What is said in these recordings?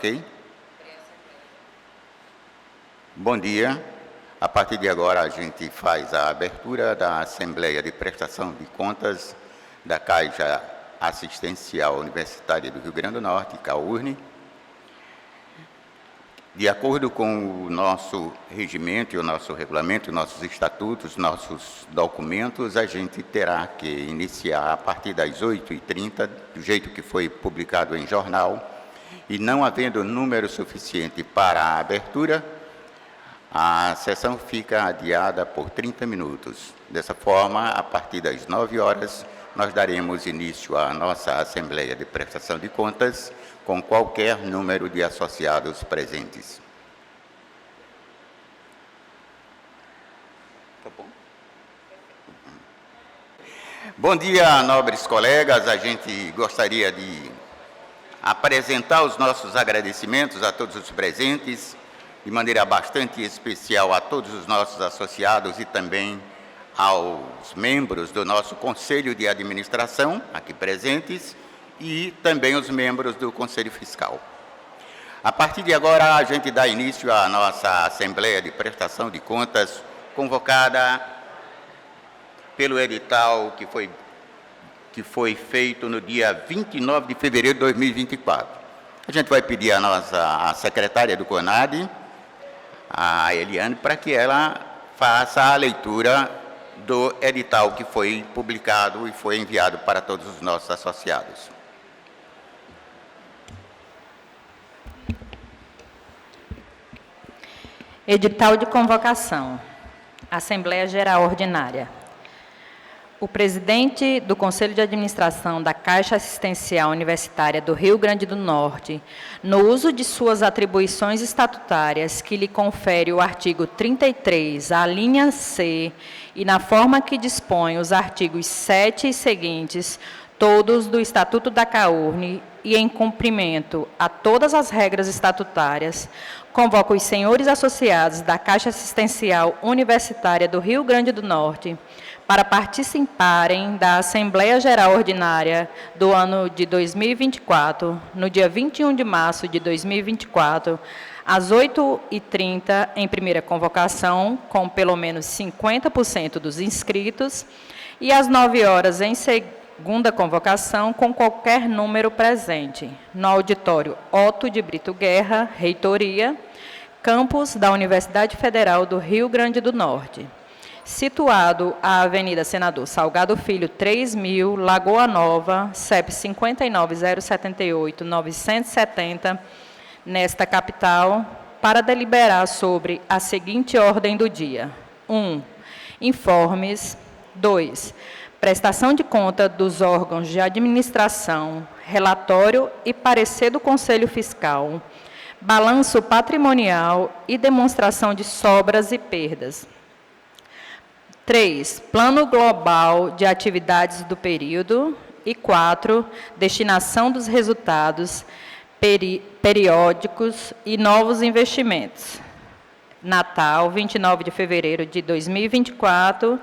ok? Bom dia. A partir de agora, a gente faz a abertura da Assembleia de Prestação de Contas da Caixa Assistencial Universitária do Rio Grande do Norte, CAURN. De acordo com o nosso regimento e o nosso regulamento, nossos estatutos, nossos documentos, a gente terá que iniciar a partir das 8h30, do jeito que foi publicado em jornal, e não havendo número suficiente para a abertura, a sessão fica adiada por 30 minutos. Dessa forma, a partir das 9 horas, nós daremos início à nossa Assembleia de Prestação de Contas, com qualquer número de associados presentes. Tá bom? Bom dia, nobres colegas. A gente gostaria de apresentar os nossos agradecimentos a todos os presentes, de maneira bastante especial a todos os nossos associados e também aos membros do nosso Conselho de Administração, aqui presentes, e também os membros do Conselho Fiscal. A partir de agora, a gente dá início à nossa Assembleia de Prestação de Contas, convocada pelo edital que foi feito no dia 29 de fevereiro de 2024. A gente vai pedir à nossa secretária do CONAD, a Eliane, para que ela faça a leitura do edital que foi publicado e foi enviado para todos os nossos associados. Edital de convocação. Assembleia Geral Ordinária. O presidente do Conselho de Administração da Caixa Assistencial Universitária do Rio Grande do Norte, no uso de suas atribuições estatutárias que lhe confere o artigo 33, a linha C, e na forma que dispõe os artigos 7 e seguintes, todos do Estatuto da CAURN, e em cumprimento a todas as regras estatutárias, convoco os senhores associados da Caixa Assistencial Universitária do Rio Grande do Norte para participarem da Assembleia Geral Ordinária do ano de 2024, no dia 21 de março de 2024, às 8h30, em primeira convocação, com pelo menos 50% dos inscritos, e às 9 horas, em segunda convocação, com qualquer número presente, no auditório Otto de Brito Guerra, Reitoria, campus da Universidade Federal do Rio Grande do Norte, situado à Avenida Senador Salgado Filho, 3000, Lagoa Nova, CEP 59.078.970, nesta capital, para deliberar sobre a seguinte ordem do dia. 1. Informes. 2. Prestação de conta dos órgãos de administração, relatório e parecer do Conselho Fiscal, balanço patrimonial e demonstração de sobras e perdas. 3. Plano global de atividades do período. E 4. Destinação dos resultados periódicos e novos investimentos. Natal, 29 de fevereiro de 2024.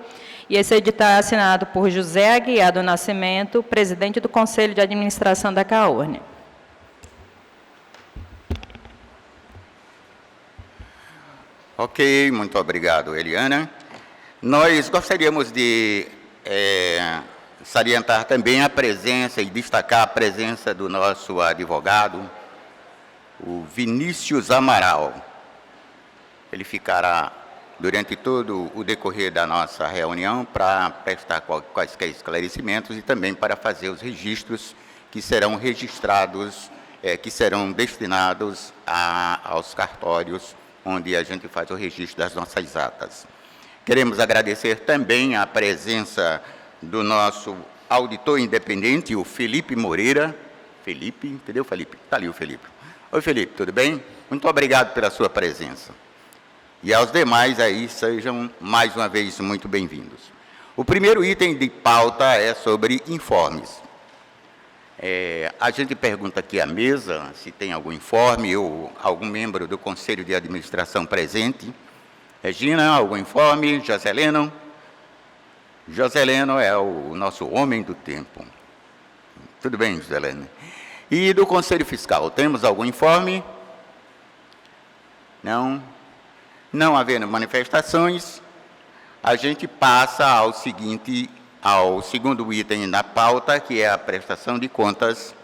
E esse edital é assinado por José Aguiar do Nascimento, presidente do Conselho de Administração da CAURN. Ok, muito obrigado, Eliana. Nós gostaríamos de salientar também a presença e destacar a presença do nosso advogado, o Vinícius Amaral. Ele ficará durante todo o decorrer da nossa reunião para prestar quaisquer esclarecimentos e também para fazer os registros que serão registrados, que serão destinados aos cartórios, onde a gente faz o registro das nossas atas. Queremos agradecer também a presença do nosso auditor independente, o Felipe Moreira. Felipe, cadê o Felipe? Está ali o Felipe. Oi, Felipe, tudo bem? Muito obrigado pela sua presença. E aos demais aí, sejam mais uma vez muito bem-vindos. O primeiro item de pauta é sobre informes. A gente pergunta aqui à mesa se tem algum informe ou algum membro do Conselho de Administração presente. Regina, algum informe? Joseleno? Joseleno é o nosso homem do tempo. Tudo bem, Joseleno? E do Conselho Fiscal, temos algum informe? Não? Não havendo manifestações, a gente passa ao segundo item da pauta, que é a prestação de contas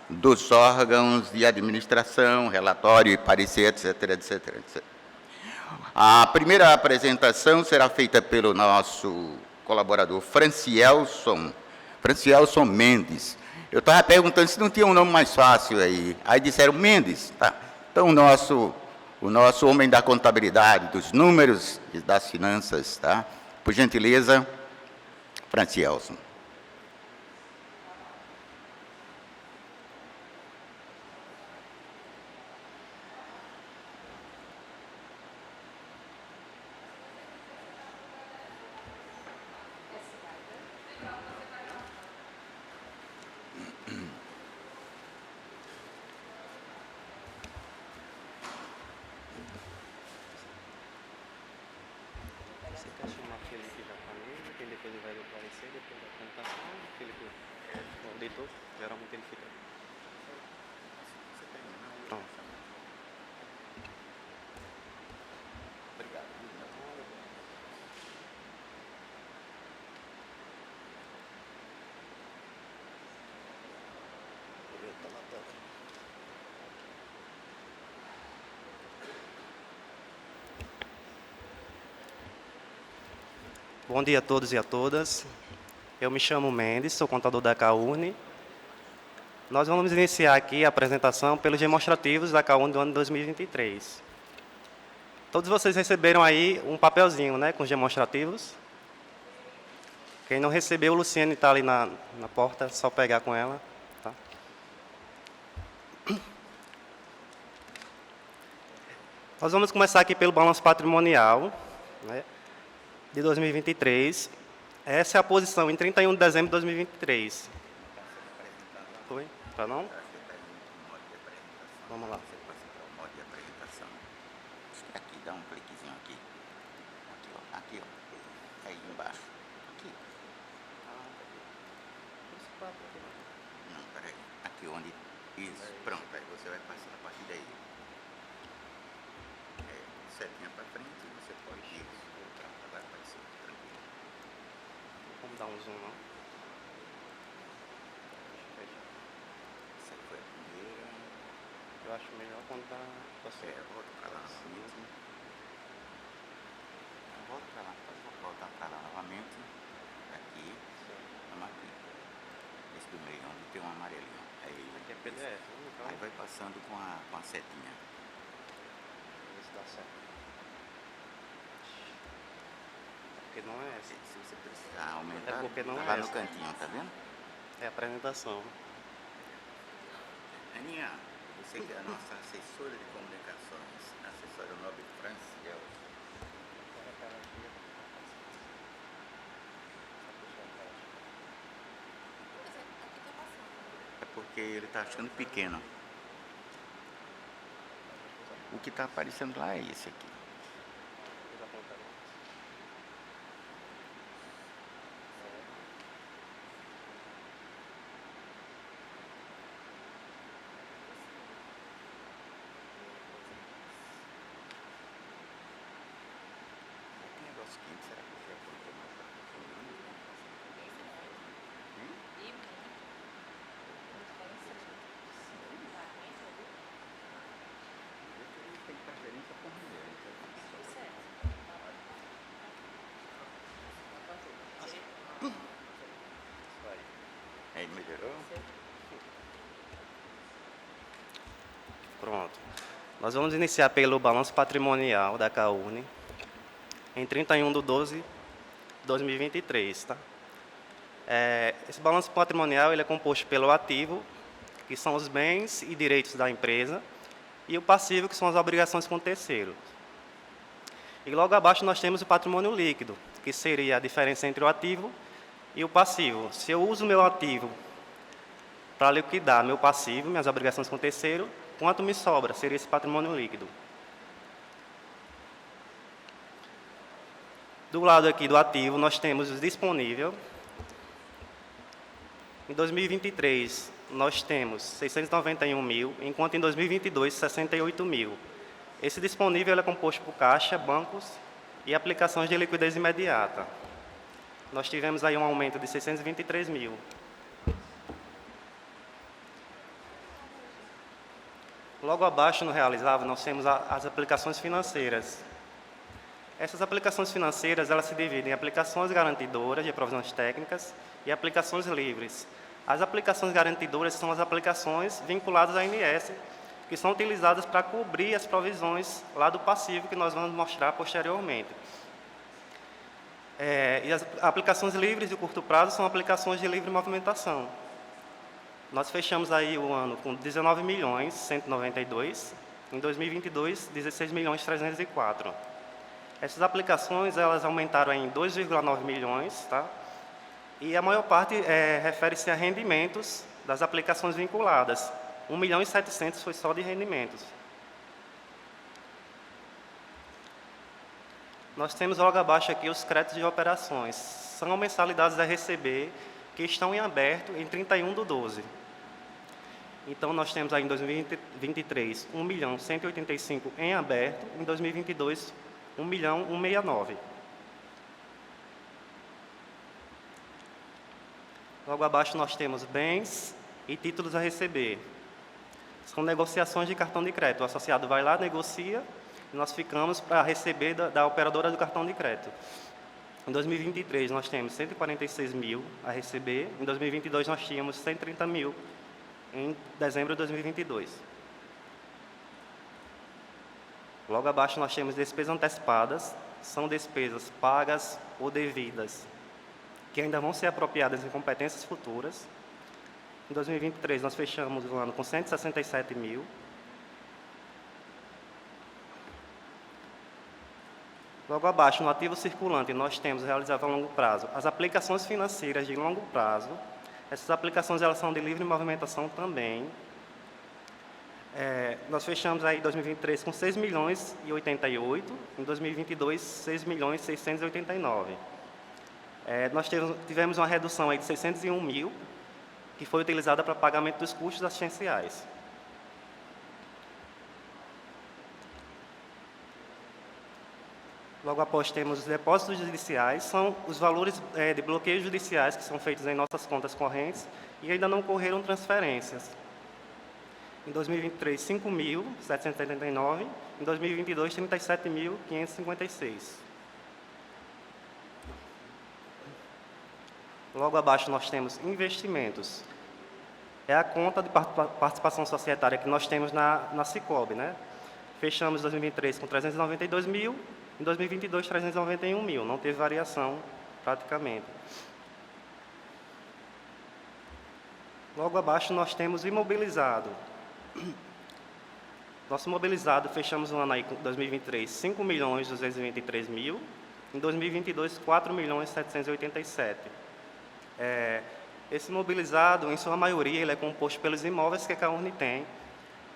dos órgãos de administração, relatório e parecer, etc, etc, etc. A primeira apresentação será feita pelo nosso colaborador Francielson Mendes. Eu estava perguntando se não tinha um nome mais fácil aí. Aí disseram Mendes. Tá. Então, o nosso homem da contabilidade, dos números e das finanças, tá? Por gentileza, Francielson. Depois ele vai aparecer, depois da apresentação, Felipe, o leitor, geralmente ele fica. Pronto. Obrigado. Bom dia a todos e a todas. Eu me chamo Mendes, sou contador da CAUNI. Nós vamos iniciar aqui a apresentação pelos demonstrativos da CAUNI do ano 2023. Todos vocês receberam aí um papelzinho, né, com os demonstrativos. Quem não recebeu, Luciane está ali na porta, é só pegar com ela. Tá? Nós vamos começar aqui pelo balanço patrimonial, né, de 2023. Essa é a posição em 31 de dezembro de 2023. Foi? Tá não? Vamos lá. Modo de apresentação. Aqui, dá um cliquezinho aqui. Aqui, ó. Aí embaixo. Aqui. Não, peraí. Aqui onde... Isso, pronto. Aí você vai passar a partir daí. Setinha para frente, você pode ir. Pronto, agora apareceu. Tranquilo. Vamos dar um zoom, não? Essa foi a primeira. Eu acho melhor quando tá você. Volta para lá novamente. Volta para lá, pode voltar para lá novamente. Aqui. Vamos aqui. Esse do meio, onde tem um amarelinho. Aí, Aqui é PDF, então. aí vai passando com a setinha. Vamos ver se dá certo. Porque não é essa. Se você precisar aumentar, É porque não tá é lá no essa. cantinho, tá vendo? É a apresentação. Aninha, você que é a nossa assessora de comunicações, assessora Nobre Franciel. É porque ele está achando pequeno. O que está aparecendo lá é esse aqui. Que negócio quente, será que eu coloquei mais para tem preferência por mulher, aí melhorou? Pronto. Nós vamos iniciar pelo balanço patrimonial da CAUNI em 31 de 12 de 2023. Tá? Esse balanço patrimonial ele é composto pelo ativo, que são os bens e direitos da empresa, e o passivo, que são as obrigações com terceiros. E logo abaixo nós temos o patrimônio líquido, que seria a diferença entre o ativo e o passivo. Se eu uso o meu ativo para liquidar meu passivo, minhas obrigações com terceiro, quanto me sobra? Seria esse patrimônio líquido. Do lado aqui do ativo, nós temos o disponível. Em 2023, nós temos 691 mil, enquanto em 2022, 68 mil. Esse disponível é composto por caixa, bancos e aplicações de liquidez imediata. Nós tivemos aí um aumento de 623 mil. Logo abaixo, no realizável, nós temos as aplicações financeiras. Essas aplicações financeiras, elas se dividem em aplicações garantidoras de provisões técnicas e aplicações livres. As aplicações garantidoras são as aplicações vinculadas à ANS, que são utilizadas para cobrir as provisões lá do passivo, que nós vamos mostrar posteriormente. E as aplicações livres de curto prazo são aplicações de livre movimentação. Nós fechamos aí o ano com 19 milhões 192, em 2022, 16 milhões 304. Essas aplicações, elas aumentaram em 2,9 milhões, tá? E a maior parte refere-se a rendimentos das aplicações vinculadas. 1 milhão e 700 foi só de rendimentos. Nós temos logo abaixo aqui os créditos de operações. São mensalidades a receber que estão em aberto em 31/12. Então, nós temos aí em 2023, 1 milhão 185 em aberto, em 2022, 1 milhão 169. Logo abaixo nós temos bens e títulos a receber. São negociações de cartão de crédito. O associado vai lá, negocia, e nós ficamos para receber da operadora do cartão de crédito. Em 2023 nós temos 146 mil a receber, em 2022 nós tínhamos 130 mil, em dezembro de 2022. Logo abaixo nós temos despesas antecipadas, são despesas pagas ou devidas, que ainda vão ser apropriadas em competências futuras. Em 2023 nós fechamos o ano com 167 mil. Logo abaixo, no ativo circulante, nós temos realizado a longo prazo as aplicações financeiras de longo prazo. Essas aplicações elas são de livre movimentação também. Nós fechamos aí 2023 com 6 milhões e 88, em 2022 6 milhões e 689. Nós tivemos uma redução aí de 601 mil, que foi utilizada para pagamento dos custos assistenciais. Logo após temos os depósitos judiciais, são os valores de bloqueios judiciais que são feitos em nossas contas correntes e ainda não ocorreram transferências. Em 2023, 5.779, em 2022, 37.556. Logo abaixo nós temos investimentos. É a conta de participação societária que nós temos na Cicobi, né? Fechamos 2023 com 392 mil, em 2022, 391 mil, não teve variação praticamente. Logo abaixo nós temos imobilizado. Nosso imobilizado, fechamos o ano aí com 2023, 5 milhões 223 mil, em 2022, 4 milhões 787. Esse imobilizado, em sua maioria, ele é composto pelos imóveis que a Caurne tem.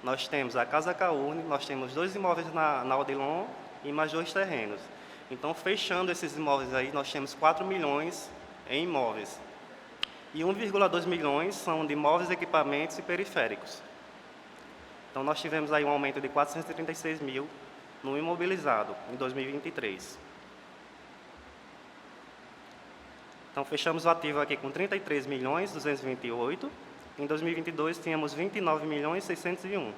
Nós temos a Casa Caurne, nós temos 2 imóveis na Odilon e mais 2 terrenos. Então, fechando esses imóveis aí, nós temos 4 milhões em imóveis. E 1,2 milhões são de imóveis, equipamentos e periféricos. Então, nós tivemos aí um aumento de 436 mil no imobilizado, em 2023. Então, fechamos o ativo aqui com 33 milhões 228. Em 2022, tínhamos 29 milhões 601.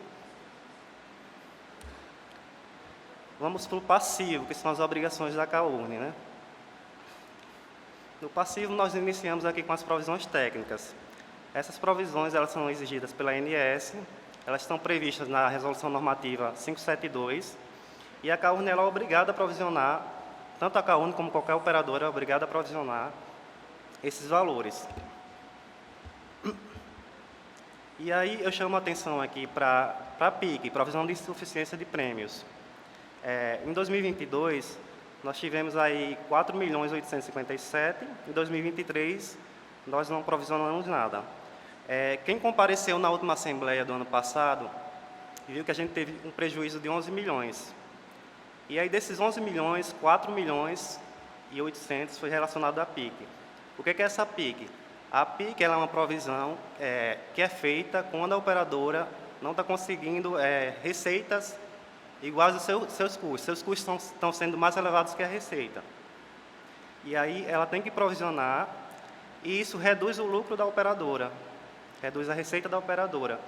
Vamos para o passivo, que são as obrigações da Caurne, né? No passivo, nós iniciamos aqui com as provisões técnicas. Essas provisões, elas são exigidas pela ANS, elas estão previstas na Resolução Normativa 572, e a Caurne ela é obrigada a provisionar, tanto a Caurne como qualquer operadora é obrigada a provisionar esses valores. E aí eu chamo a atenção aqui para a PIC, Provisão de Insuficiência de Prêmios. Em 2022, nós tivemos aí 4.857.000, em 2023, nós não provisionamos nada. Quem compareceu na última Assembleia do ano passado, viu que a gente teve um prejuízo de 11 milhões. E aí, desses 11 milhões, 4 milhões e 800 foi relacionado à PIC. O que é essa PIC? A PIC ela é uma provisão que é feita quando a operadora não está conseguindo receitas iguais aos seus custos. Seus custos estão sendo mais elevados que a receita. E aí ela tem que provisionar, e isso reduz o lucro da operadora, reduz a receita da operadora.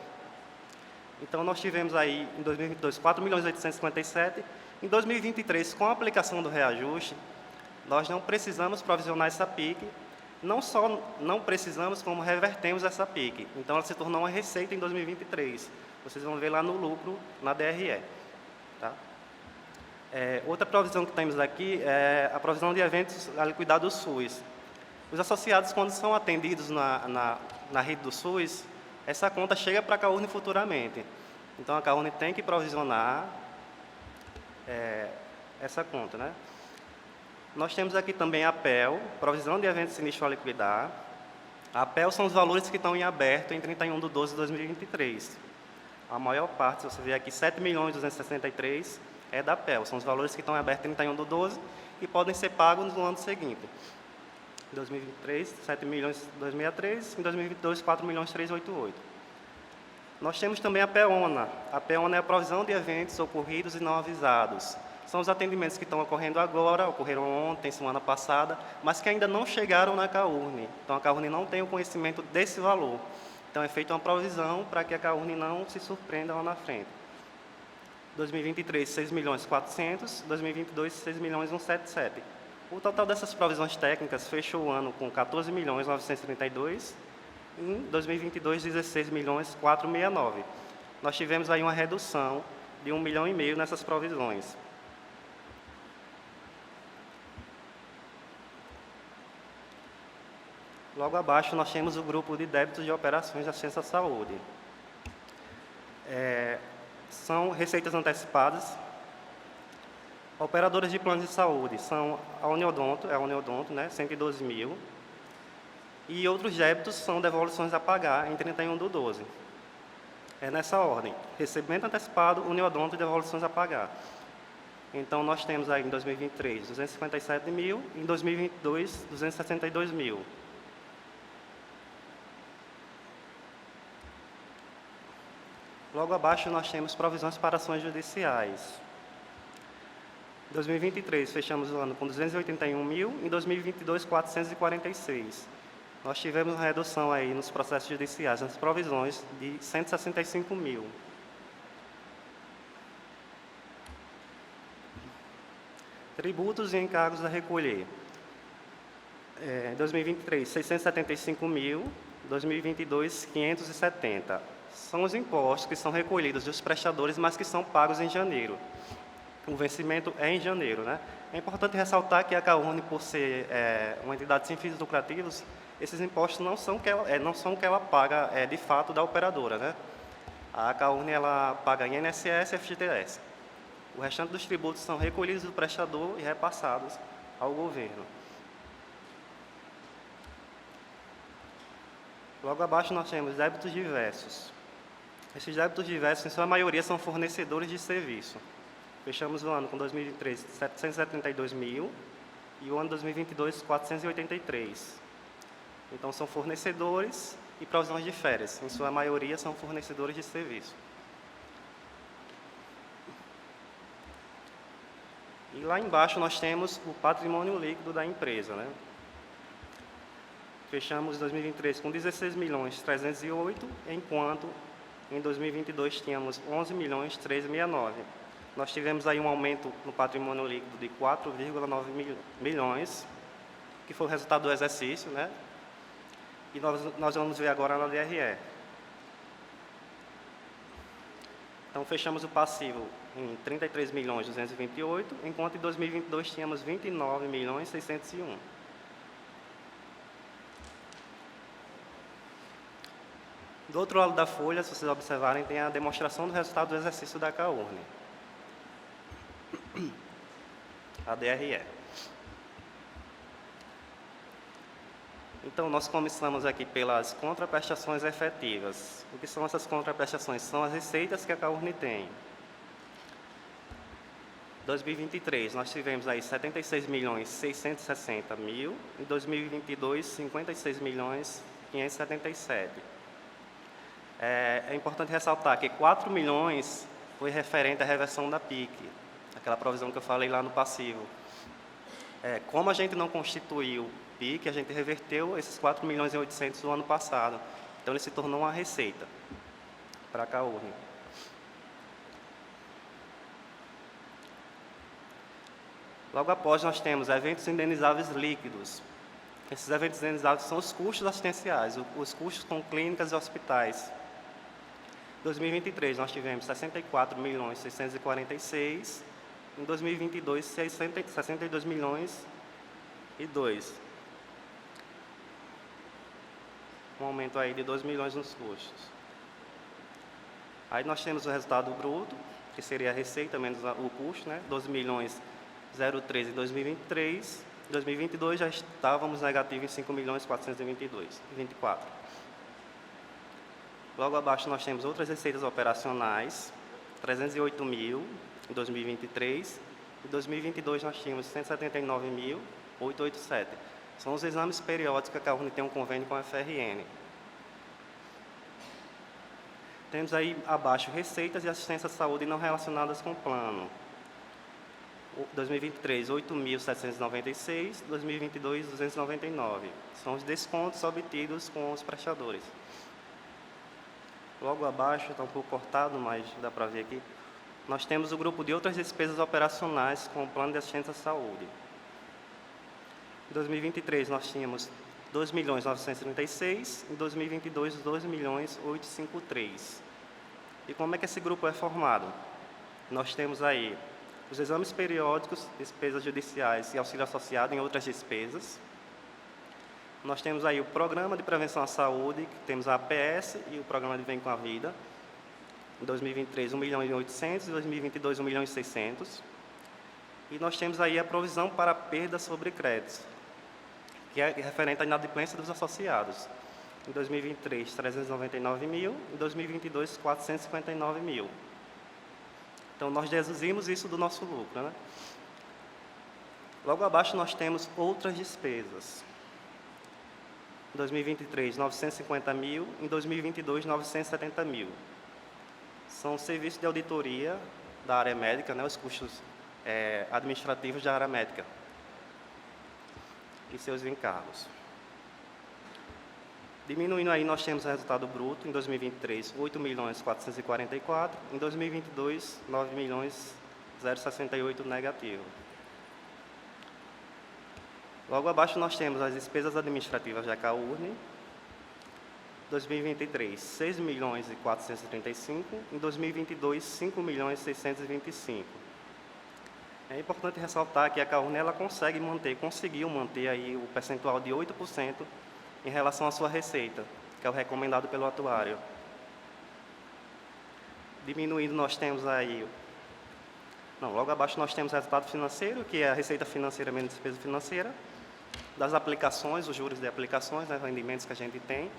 Então, nós tivemos aí, em 2022, 4.857.000. Em 2023, com a aplicação do reajuste, nós não precisamos provisionar essa PIC. Não só não precisamos, como revertemos essa PIC. Então, ela se tornou uma receita em 2023. Vocês vão ver lá no lucro, na DRE. Tá? Outra provisão que temos aqui é a provisão de eventos a liquidar do SUS. Os associados, quando são atendidos na rede do SUS, essa conta chega para a CAURN futuramente. Então, a CAURN tem que provisionar essa conta, né? Nós temos aqui também a PEL, provisão de eventos sinistros a liquidar. A PEL são os valores que estão em aberto em 31/12/2023. A maior parte, se você ver aqui, 7.263.000 é da PEL. São os valores que estão em aberto em 31/12 e podem ser pagos no ano seguinte. Em 2023, 7.263.000, em 2022, 4.388.000. Nós temos também a PEONA. A PEONA é a provisão de eventos ocorridos e não avisados. São os atendimentos que estão ocorrendo agora, ocorreram ontem, semana passada, mas que ainda não chegaram na CAURN. Então, a CAURN não tem o conhecimento desse valor. Então, é feita uma provisão para que a CAURN não se surpreenda lá na frente. 2023, 6.400.000, 2022, 6.177.000. O total dessas provisões técnicas fechou o ano com 14.932.000, em 2022, 16.469.000. Nós tivemos aí uma redução de 1,5 milhão nessas provisões. Logo abaixo, nós temos o grupo de débitos de operações de assistência à saúde. São receitas antecipadas. Operadoras de planos de saúde são a Uniodonto, né, 112.000. E outros débitos são devoluções a pagar em 31/12. É nessa ordem: recebimento antecipado, Uniodonto e devoluções a pagar. Então, nós temos aí em 2023, 257.000, em 2022, 262.000. Logo abaixo, nós temos provisões para ações judiciais. Em 2023, fechamos o ano com 281.000, em 2022, 446. Nós tivemos uma redução aí nos processos judiciais, nas provisões, de 165.000. Tributos e encargos a recolher. Em 2023, 675.000, 2022, 570. São os impostos que são recolhidos dos prestadores, mas que são pagos em janeiro. O vencimento é em janeiro, né? É importante ressaltar que a CAURN, por ser uma entidade sem fins lucrativos, esses impostos não são o que ela paga de fato da operadora, né? A CAURN ela paga INSS e FGTS. O restante dos tributos são recolhidos do prestador e repassados ao governo. Logo abaixo nós temos débitos diversos. Esses débitos diversos, em sua maioria, são fornecedores de serviço. Fechamos o ano com 2023, 772.000 e o ano 2022, 483. Então, são fornecedores e provisões de férias. Em sua maioria, são fornecedores de serviço. E lá embaixo, nós temos o patrimônio líquido da empresa, né? Fechamos 2023 com 16.308.000, enquanto em 2022 tínhamos 11.369.000. Nós tivemos aí um aumento no patrimônio líquido de 4,9 milhões, que foi o resultado do exercício, né? E nós vamos ver agora na DRE. Então, fechamos o passivo em 33.228.000, enquanto em 2022 tínhamos 29.601.000. Do outro lado da folha, se vocês observarem, tem a demonstração do resultado do exercício da CAURN. A DRE. Então, nós começamos aqui pelas contraprestações efetivas. O que são essas contraprestações? São as receitas que a CAURN tem. Em 2023, nós tivemos aí 76.660.000, em 2022, 56.300.000. 577. É importante ressaltar que 4 milhões foi referente à reversão da PIC, aquela provisão que eu falei lá no passivo. Como a gente não constituiu PIC, a gente reverteu esses 4 milhões e 800 do ano passado. Então, ele se tornou uma receita para a CAURN. Logo após, nós temos eventos indenizáveis líquidos. Esses eventos indenizáveis são os custos assistenciais, os custos com clínicas e hospitais. Em 2023, nós tivemos 64.646.000, em 2022, 62 milhões e 2. Um aumento aí de 2 milhões nos custos. Aí nós temos o resultado bruto, que seria a receita menos o custo, né? 12 milhões 0,3 em 2023. Em 2022 já estávamos negativos em 5 milhões 422,24. Logo abaixo nós temos outras receitas operacionais, 308 mil em 2023. Em 2022 nós tínhamos 179.887. São os exames periódicos que a CAURN tem um convênio com a FRN. Temos aí abaixo receitas e assistência à saúde não relacionadas com o plano. 2023, 8.796, 2022, 299. São os descontos obtidos com os prestadores. Logo abaixo, está um pouco cortado, mas dá para ver aqui. Nós temos o grupo de outras despesas operacionais com o plano de assistência à saúde. Em 2023, nós tínhamos 2.936, em 2022, 2.853. E como é que esse grupo é formado? Nós temos aí os exames periódicos, despesas judiciais e auxílio associado em outras despesas. Nós temos aí o Programa de Prevenção à Saúde, que temos a APS e o Programa de Vem com a Vida. Em 2023, 1.800.000, em 2022, 1.600.000. E nós temos aí a provisão para perda sobre créditos, que é referente à inadimplência dos associados. Em 2023, 399.000, em 2022, 459.000. Então, nós deduzimos isso do nosso lucro, né? Logo abaixo, nós temos outras despesas. Em 2023, 950.000, em 2022, 970.000. São serviços de auditoria da área médica, né, os custos administrativos da área médica e seus encargos. Diminuindo aí, nós temos o resultado bruto, em 2023, 8.444.000, em 2022, 9.068.000 negativo. Logo abaixo, nós temos as despesas administrativas da CAURN. 2023, 6.435.000, em 2022, 5.625.000. É importante ressaltar que a CAURN ela conseguiu manter aí o percentual de 8% em relação à sua receita, que é o recomendado pelo atuário. Diminuindo, nós temos aí... logo abaixo nós temos o resultado financeiro, que é a receita financeira menos despesa financeira, das aplicações, os juros de aplicações, né, rendimentos que a gente tem,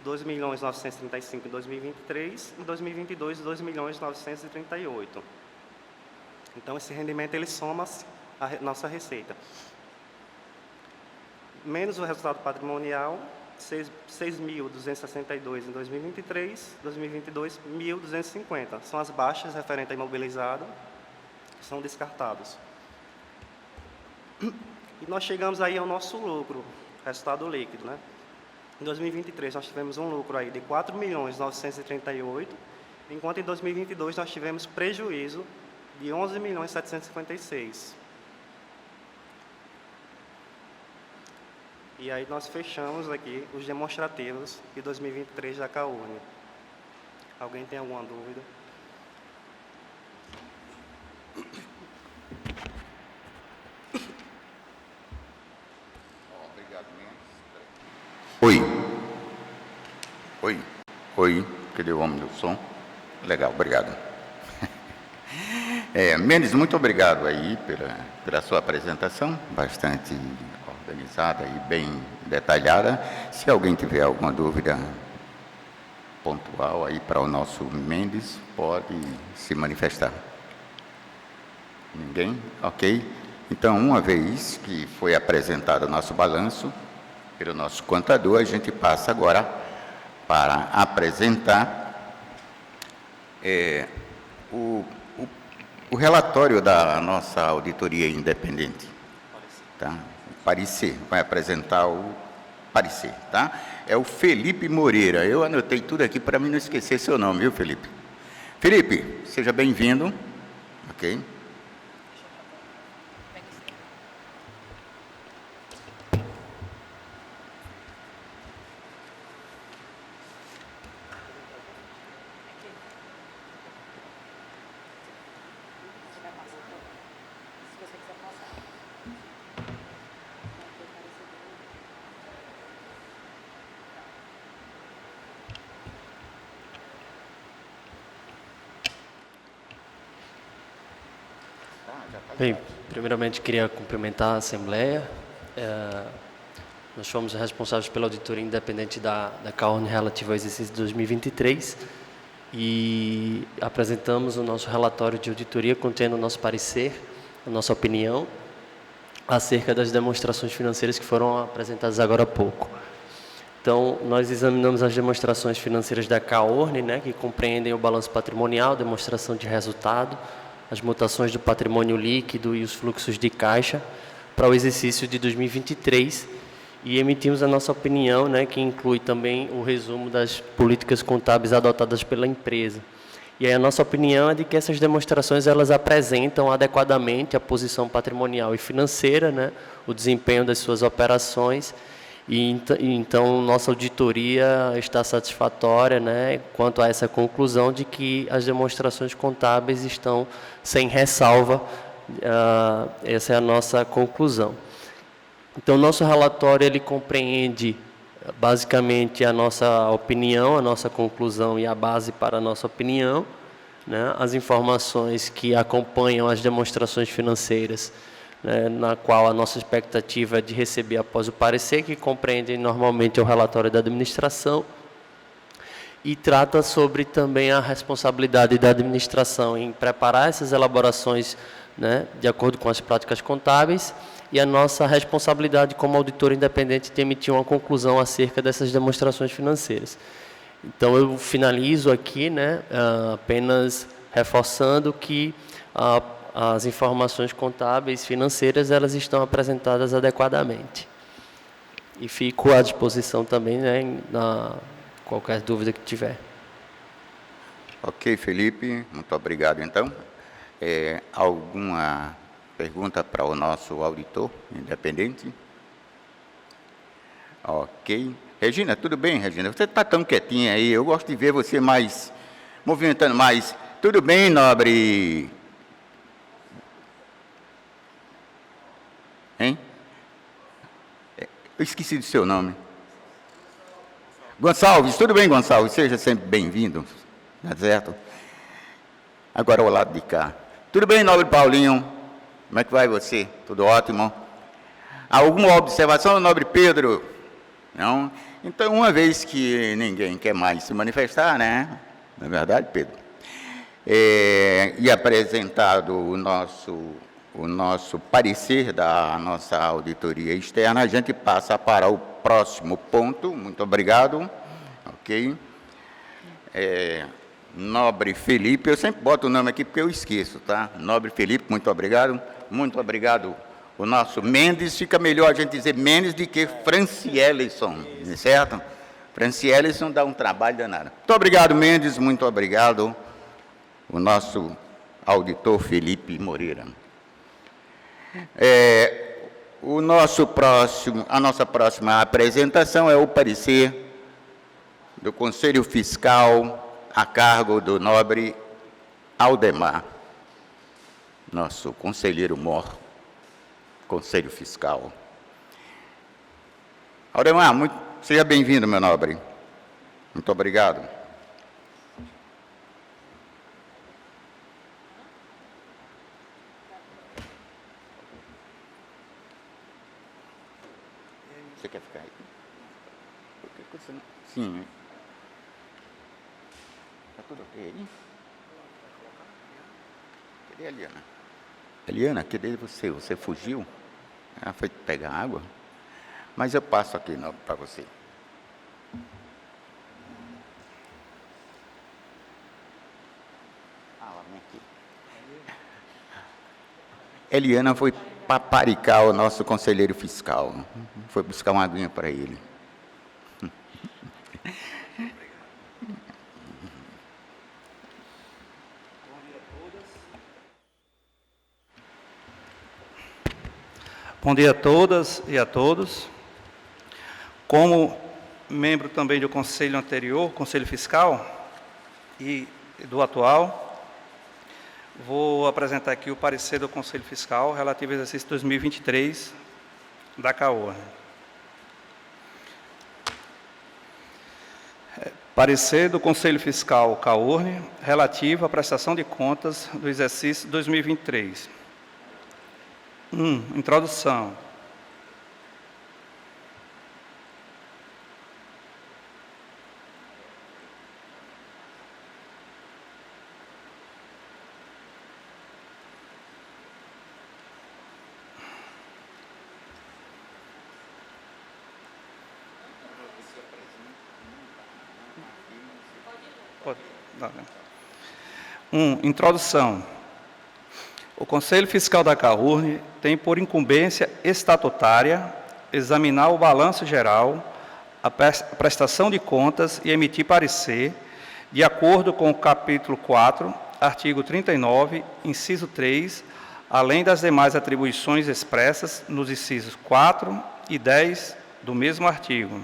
2.935.000 em 2023, em 2022, 2.938.000. Então, esse rendimento ele soma a nossa receita. Menos o resultado patrimonial, 6.262 em 2023, 2022, 1.250. São as baixas referentes a imobilizado, que são descartados. E nós chegamos aí ao nosso lucro, resultado líquido, né? Em 2023, nós tivemos um lucro aí de 4.938.000, enquanto em 2022 nós tivemos prejuízo de 11.756.000. E aí nós fechamos aqui os demonstrativos de 2023 da CAURN. Alguém tem alguma dúvida? Obrigado, Mendes. Oi. Cadê o homem do som? Legal, obrigado. Mendes, muito obrigado aí pela sua apresentação, bastante organizada e bem detalhada. Se alguém tiver alguma dúvida pontual aí para o nosso Mendes, pode se manifestar. Ninguém? Ok. Então, uma vez que foi apresentado o nosso balanço, pelo nosso contador, a gente passa agora para apresentar o relatório da nossa auditoria independente. Tá? Parecer, vai apresentar o parecer, tá? É o Felipe Moreira. Eu anotei tudo aqui para mim não esquecer seu nome, viu, Felipe? Felipe, seja bem-vindo. Ok? Bem, primeiramente queria cumprimentar a Assembleia. Nós fomos responsáveis pela auditoria independente da CAURN relativa ao exercício de 2023 e apresentamos o nosso relatório de auditoria contendo o nosso parecer, a nossa opinião acerca das demonstrações financeiras que foram apresentadas agora há pouco. Então, nós examinamos as demonstrações financeiras da CAURN, né, que compreendem o balanço patrimonial, demonstração de resultado, as mutações do patrimônio líquido e os fluxos de caixa para o exercício de 2023 e emitimos a nossa opinião, né, que inclui também o resumo das políticas contábeis adotadas pela empresa. E aí a nossa opinião é de que essas demonstrações elas apresentam adequadamente a posição patrimonial e financeira, né, o desempenho das suas operações. E então, nossa auditoria está satisfatória, né, quanto a essa conclusão de que as demonstrações contábeis estão sem ressalva. Essa é a nossa conclusão. Então, nosso relatório ele compreende basicamente a nossa opinião, a nossa conclusão e a base para a nossa opinião, né, as informações que acompanham as demonstrações financeiras, né, na qual a nossa expectativa é de receber após o parecer, que compreende normalmente o relatório da administração, e trata sobre também a responsabilidade da administração em preparar essas elaborações, né, de acordo com as práticas contábeis, e a nossa responsabilidade como auditor independente de emitir uma conclusão acerca dessas demonstrações financeiras. Então, eu finalizo aqui, né, apenas reforçando que as informações contábeis financeiras elas estão apresentadas adequadamente. E fico à disposição também, né, na qualquer dúvida que tiver. Ok, Felipe, muito obrigado. Então, alguma pergunta para o nosso auditor independente? Ok. Regina, tudo bem, Regina? Você está tão quietinha aí, eu gosto de ver você mais, movimentando mais. Tudo bem, nobre? Hein? Eu esqueci do seu nome. Gonçalves, tudo bem, Gonçalves? Seja sempre bem-vindo, tá certo? Agora ao lado de cá. Tudo bem, nobre Paulinho? Como é que vai você? Tudo ótimo? Alguma observação, nobre Pedro? Não? Então, uma vez que ninguém quer mais se manifestar, né? Não é verdade, Pedro? E apresentado o nosso parecer da nossa auditoria externa, a gente passa para o próximo ponto. Muito obrigado. Ok. Nobre Felipe, eu sempre boto o nome aqui porque eu esqueço, tá? Nobre Felipe, muito obrigado. Muito obrigado. O nosso Mendes, fica melhor a gente dizer Mendes do que Francielison, certo? Francielison dá um trabalho danado. Muito obrigado, Mendes, muito obrigado. O nosso auditor Felipe Moreira. A nossa próxima apresentação é o parecer do Conselho Fiscal a cargo do nobre Aldemar, nosso conselheiro mor, Conselho Fiscal. Aldemar, seja bem-vindo, meu nobre. Muito obrigado. Você quer ficar aí? Por que você não... Sim. Está tudo ok aí? Cadê a Eliana? Eliana, cadê você? Você fugiu? Ela foi pegar água? mas eu passo aqui para você. Eliana foi paparicar o nosso conselheiro fiscal. Foi buscar uma aguinha para ele. Bom dia a todas e a todos. Como membro também do conselho anterior, conselho fiscal, e do atual, vou apresentar aqui o parecer do Conselho Fiscal relativo ao exercício 2023 da CAURN. Parecer do Conselho Fiscal CAURN relativo à prestação de contas do exercício 2023. Introdução. Introdução. O Conselho Fiscal da CAURN tem por incumbência estatutária examinar o balanço geral, a prestação de contas e emitir parecer, de acordo com o capítulo 4, artigo 39, inciso 3, além das demais atribuições expressas nos incisos 4 e 10 do mesmo artigo.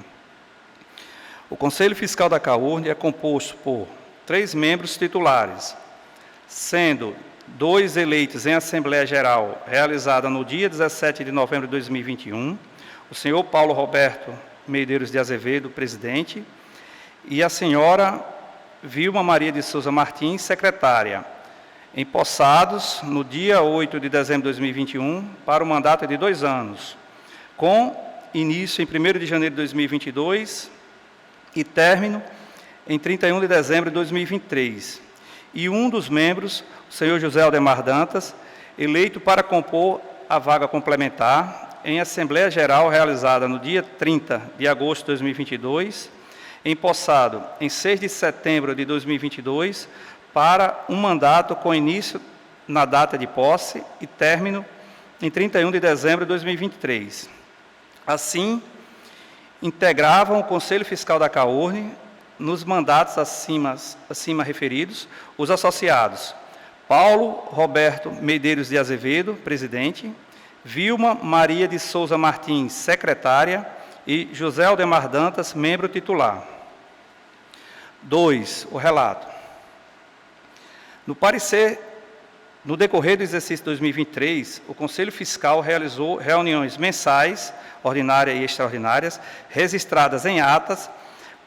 O Conselho Fiscal da CAURN é composto por 3 membros titulares, sendo 2 eleitos em Assembleia Geral, realizada no dia 17 de novembro de 2021, o senhor Paulo Roberto Medeiros de Azevedo, presidente, e a senhora Vilma Maria de Souza Martins, secretária, empossados no dia 8 de dezembro de 2021, para o mandato de 2 anos, com início em 1º de janeiro de 2022 e término em 31 de dezembro de 2023. E um dos membros, o senhor José Aldemar Dantas, eleito para compor a vaga complementar em Assembleia Geral realizada no dia 30 de agosto de 2022, empossado em 6 de setembro de 2022, para um mandato com início na data de posse e término em 31 de dezembro de 2023. Assim, integravam o Conselho Fiscal da CAURN, nos mandatos acima referidos, os associados Paulo Roberto Medeiros de Azevedo, presidente, Vilma Maria de Souza Martins, secretária, e José Aldemar Dantas, membro titular. 2. O relato. No parecer, no decorrer do exercício 2023, o Conselho Fiscal realizou reuniões mensais, ordinárias e extraordinárias, registradas em atas,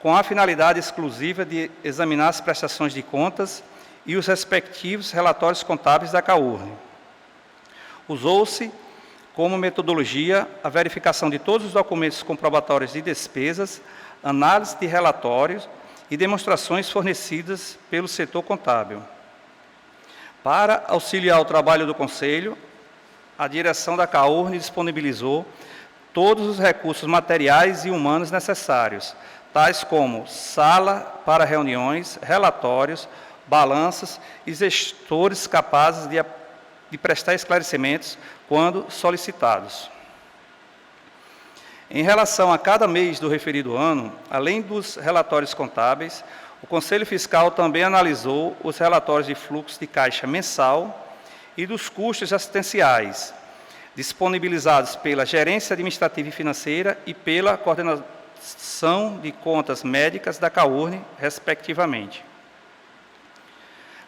com a finalidade exclusiva de examinar as prestações de contas e os respectivos relatórios contábeis da CAURN. Usou-se como metodologia a verificação de todos os documentos comprobatórios de despesas, análise de relatórios e demonstrações fornecidas pelo setor contábil. Para auxiliar o trabalho do Conselho, a direção da CAURN disponibilizou todos os recursos materiais e humanos necessários, tais como sala para reuniões, relatórios, balanços e gestores capazes de prestar esclarecimentos quando solicitados. Em relação a cada mês do referido ano, além dos relatórios contábeis, o Conselho Fiscal também analisou os relatórios de fluxo de caixa mensal e dos custos assistenciais, disponibilizados pela Gerência Administrativa e Financeira e pela Coordenação de Contas Médicas da CAURN, respectivamente.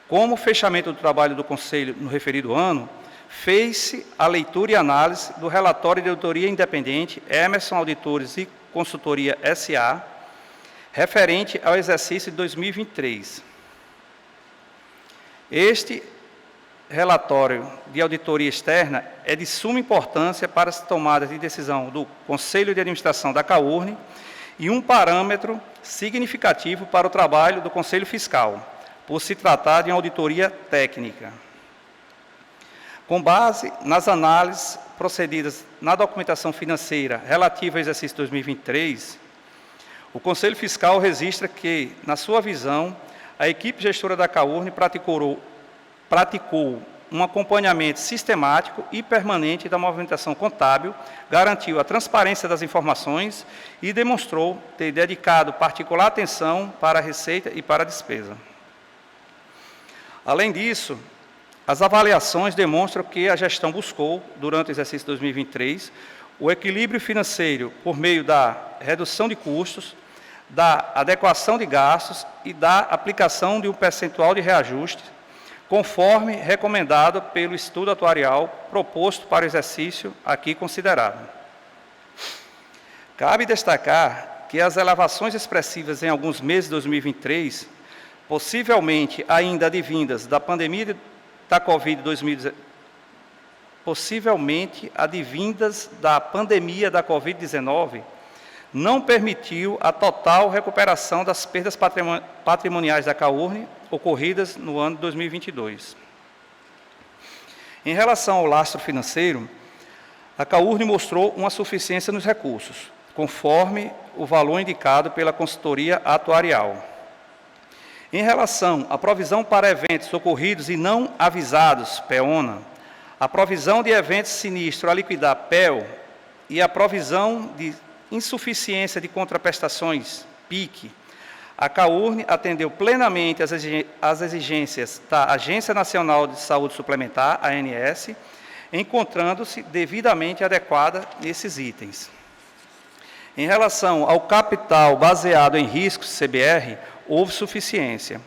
Como fechamento do trabalho do Conselho no referido ano, fez-se a leitura e análise do relatório de auditoria independente Emerson Auditores e Consultoria S.A., referente ao exercício de 2023. Este relatório de auditoria externa é de suma importância para as tomadas de decisão do Conselho de Administração da CAURN e um parâmetro significativo para o trabalho do Conselho Fiscal, por se tratar de uma auditoria técnica. Com base nas análises procedidas na documentação financeira relativa ao exercício 2023, o Conselho Fiscal registra que, na sua visão, a equipe gestora da CAURN praticou um acompanhamento sistemático e permanente da movimentação contábil, garantiu a transparência das informações e demonstrou ter dedicado particular atenção para a receita e para a despesa. Além disso, as avaliações demonstram que a gestão buscou, durante o exercício 2023, o equilíbrio financeiro por meio da redução de custos, da adequação de gastos e da aplicação de um percentual de reajuste, conforme recomendado pelo estudo atuarial proposto para o exercício aqui considerado. Cabe destacar que as elevações expressivas em alguns meses de 2023, possivelmente ainda advindas da pandemia da Covid-19, não permitiu a total recuperação das perdas patrimoniais da CAURN ocorridas no ano de 2022. Em relação ao lastro financeiro, a CAURN mostrou uma suficiência nos recursos, conforme o valor indicado pela consultoria atuarial. Em relação à provisão para eventos ocorridos e não avisados, PEONA, a provisão de eventos sinistro a liquidar, PEL, e a provisão de insuficiência de contraprestações, PIC, a CAURN atendeu plenamente às exigências da Agência Nacional de Saúde Suplementar, ANS, encontrando-se devidamente adequada nesses itens. Em relação ao capital baseado em riscos, CBR, houve suficiência.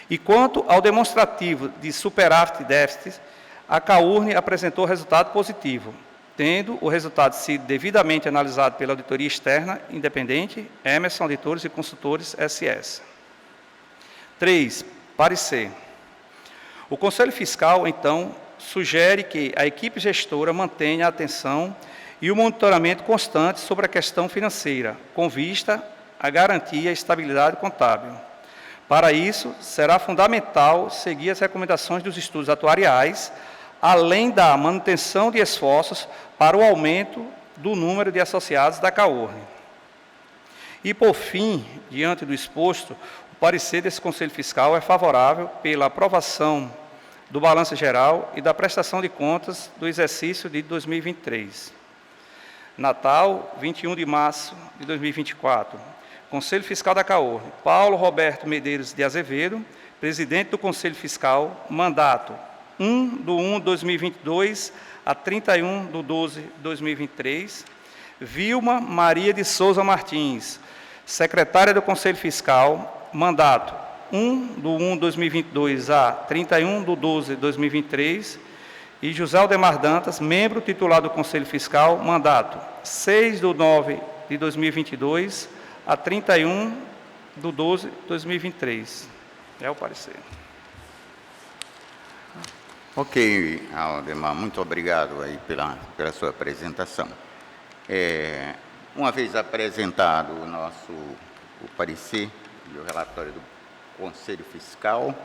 E quanto ao demonstrativo de superávit e déficit, a CAURN apresentou resultado positivo, tendo o resultado sido devidamente analisado pela auditoria externa independente, Emerson Auditores e Consultores SS. 3. Parecer. O Conselho Fiscal, então, sugere que a equipe gestora mantenha a atenção e o monitoramento constante sobre a questão financeira, com vista à garantia e estabilidade contábil. Para isso, será fundamental seguir as recomendações dos estudos atuariais, além da manutenção de esforços para o aumento do número de associados da CAURN. E, por fim, diante do exposto, o parecer desse Conselho Fiscal é favorável pela aprovação do balanço geral e da prestação de contas do exercício de 2023. Natal, 21 de março de 2024. Conselho Fiscal da CAURN, Paulo Roberto Medeiros de Azevedo, presidente do Conselho Fiscal, mandato 1/1/2022 a 31/12/2023. Vilma Maria de Souza Martins, secretária do Conselho Fiscal, mandato 1/1/2022 a 31/12/2023. E José Aldemar Dantas, membro titular do Conselho Fiscal, mandato 6/9/2022 a 31/12/2023. É o parecer. Ok, Aldemar, muito obrigado aí pela sua apresentação. Uma vez apresentado o parecer e o relatório do Conselho Fiscal,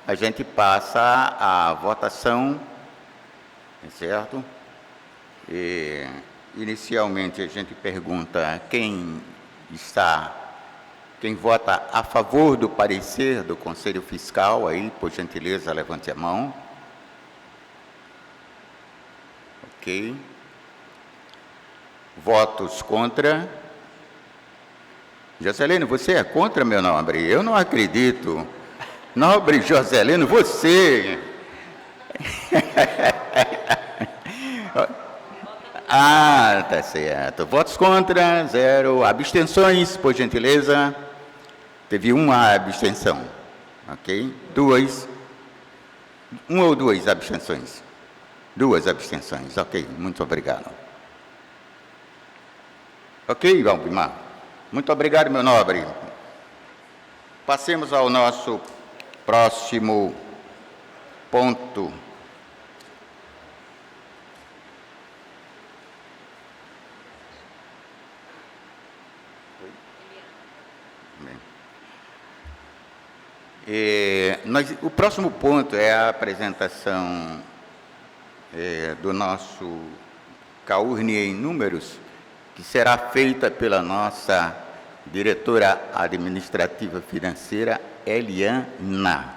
a gente passa à votação, certo? Inicialmente, a gente pergunta quem vota a favor do parecer do Conselho Fiscal, aí, por gentileza, levante a mão. Ok. Votos contra. Joselino, você é contra, meu nobre? Eu não acredito. Nobre Joselino, você... Ah, tá certo. Votos contra, 0. Abstenções, por gentileza. Teve uma abstenção. Ok? 2. 1 ou 2 abstenções? 2 abstenções. Ok, muito obrigado. Ok, Valdemar? Muito obrigado, meu nobre. Passemos ao nosso próximo ponto. O próximo ponto é a apresentação do nosso CAURNE em números, que será feita pela nossa diretora administrativa financeira, Eliana.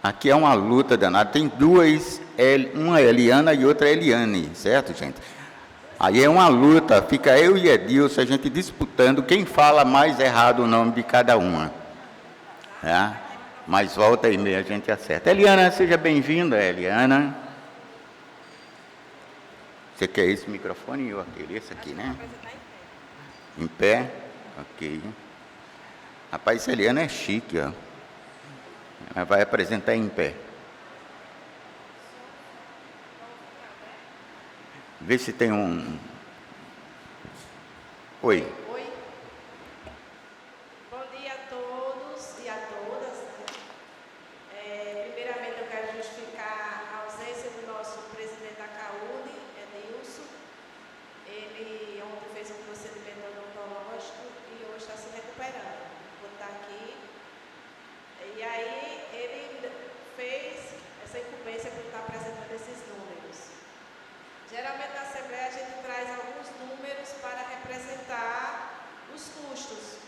Aqui é uma luta danada, tem duas, uma é Eliana e outra é Eliane, certo, gente? Aí é uma luta, fica eu e Edilson, a gente disputando quem fala mais errado o nome de cada uma. Tá? Mas volta e meia a gente acerta. Eliana, seja bem-vinda, Eliana. Você quer esse microfone ou aquele? Esse aqui, né? Em pé? Ok. Rapaz, Eliana é chique, ó. Ela vai apresentar em pé. Vê se tem um... Oi. Oi. Bom dia a todos e a todas. Primeiramente, eu quero justificar a ausência do nosso presidente da CAURNE, Edilson. Ele ontem fez um procedimento odontológico e hoje está se recuperando. Vou estar aqui. E aí, ele fez essa incumbência para estar apresentando esses números. Geralmente, na Assembleia, a gente traz alguns números para representar os custos,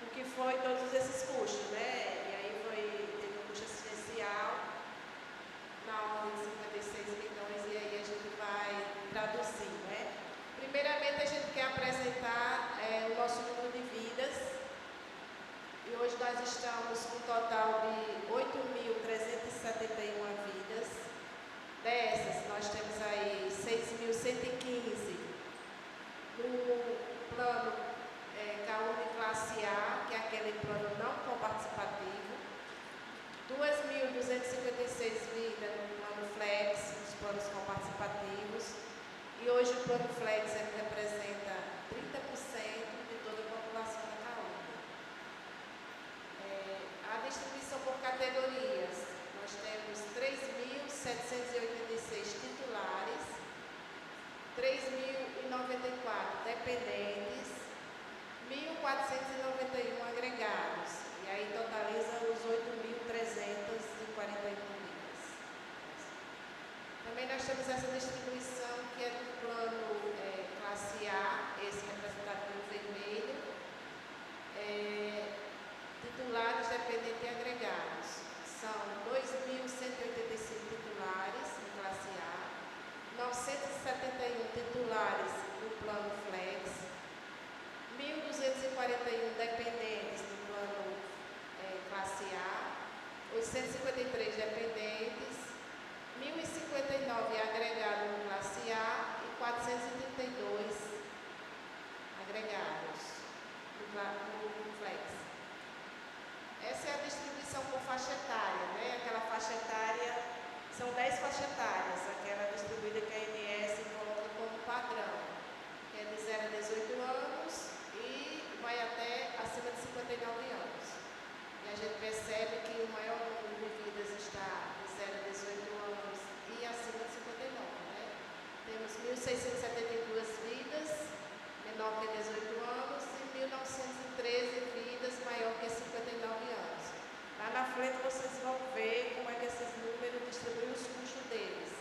o que foi todos esses custos, né? E aí teve um custo assistencial na ordem de 56 milhões, e aí a gente vai traduzir, né? Primeiramente, a gente quer apresentar o nosso número de vidas, e hoje nós estamos com um total de 8.371 vidas. Dessas, nós temos aí 6.115 no plano CAURNE Classe A, que é aquele plano não coparticipativo, 2.256 vidas no plano Flex, nos planos coparticipativos, e hoje o plano Flex representa 30% de toda a população da CAURNE. A distribuição por categorias. Nós temos 3.786 titulares, 3.094 dependentes, 1.491 agregados, e aí totaliza os 8.341 vidas. Também nós temos essa distribuição que é do plano Classe A, esse representativo vermelho, titulares, dependentes e agregados. São 2.185 titulares em Classe A, 971 titulares no plano Flex, 1.241 dependentes no plano Classe A, 853 dependentes, 1.059 agregados no Classe A e 432 agregados no Flex. Essa é a distribuição por faixa etária, né? Aquela faixa etária, são 10 faixas etárias, aquela distribuída que a ANS coloca como padrão, que é de 0 a 18 anos e vai até acima de 59 anos. E a gente percebe que o maior número de vidas está de 0 a 18 anos e acima de 59, né? Temos 1.672 vidas, menor que 18 anos, e 1.913 vidas, maior que 59 anos. Lá na frente vocês vão ver como é que esses números distribuem os custos deles.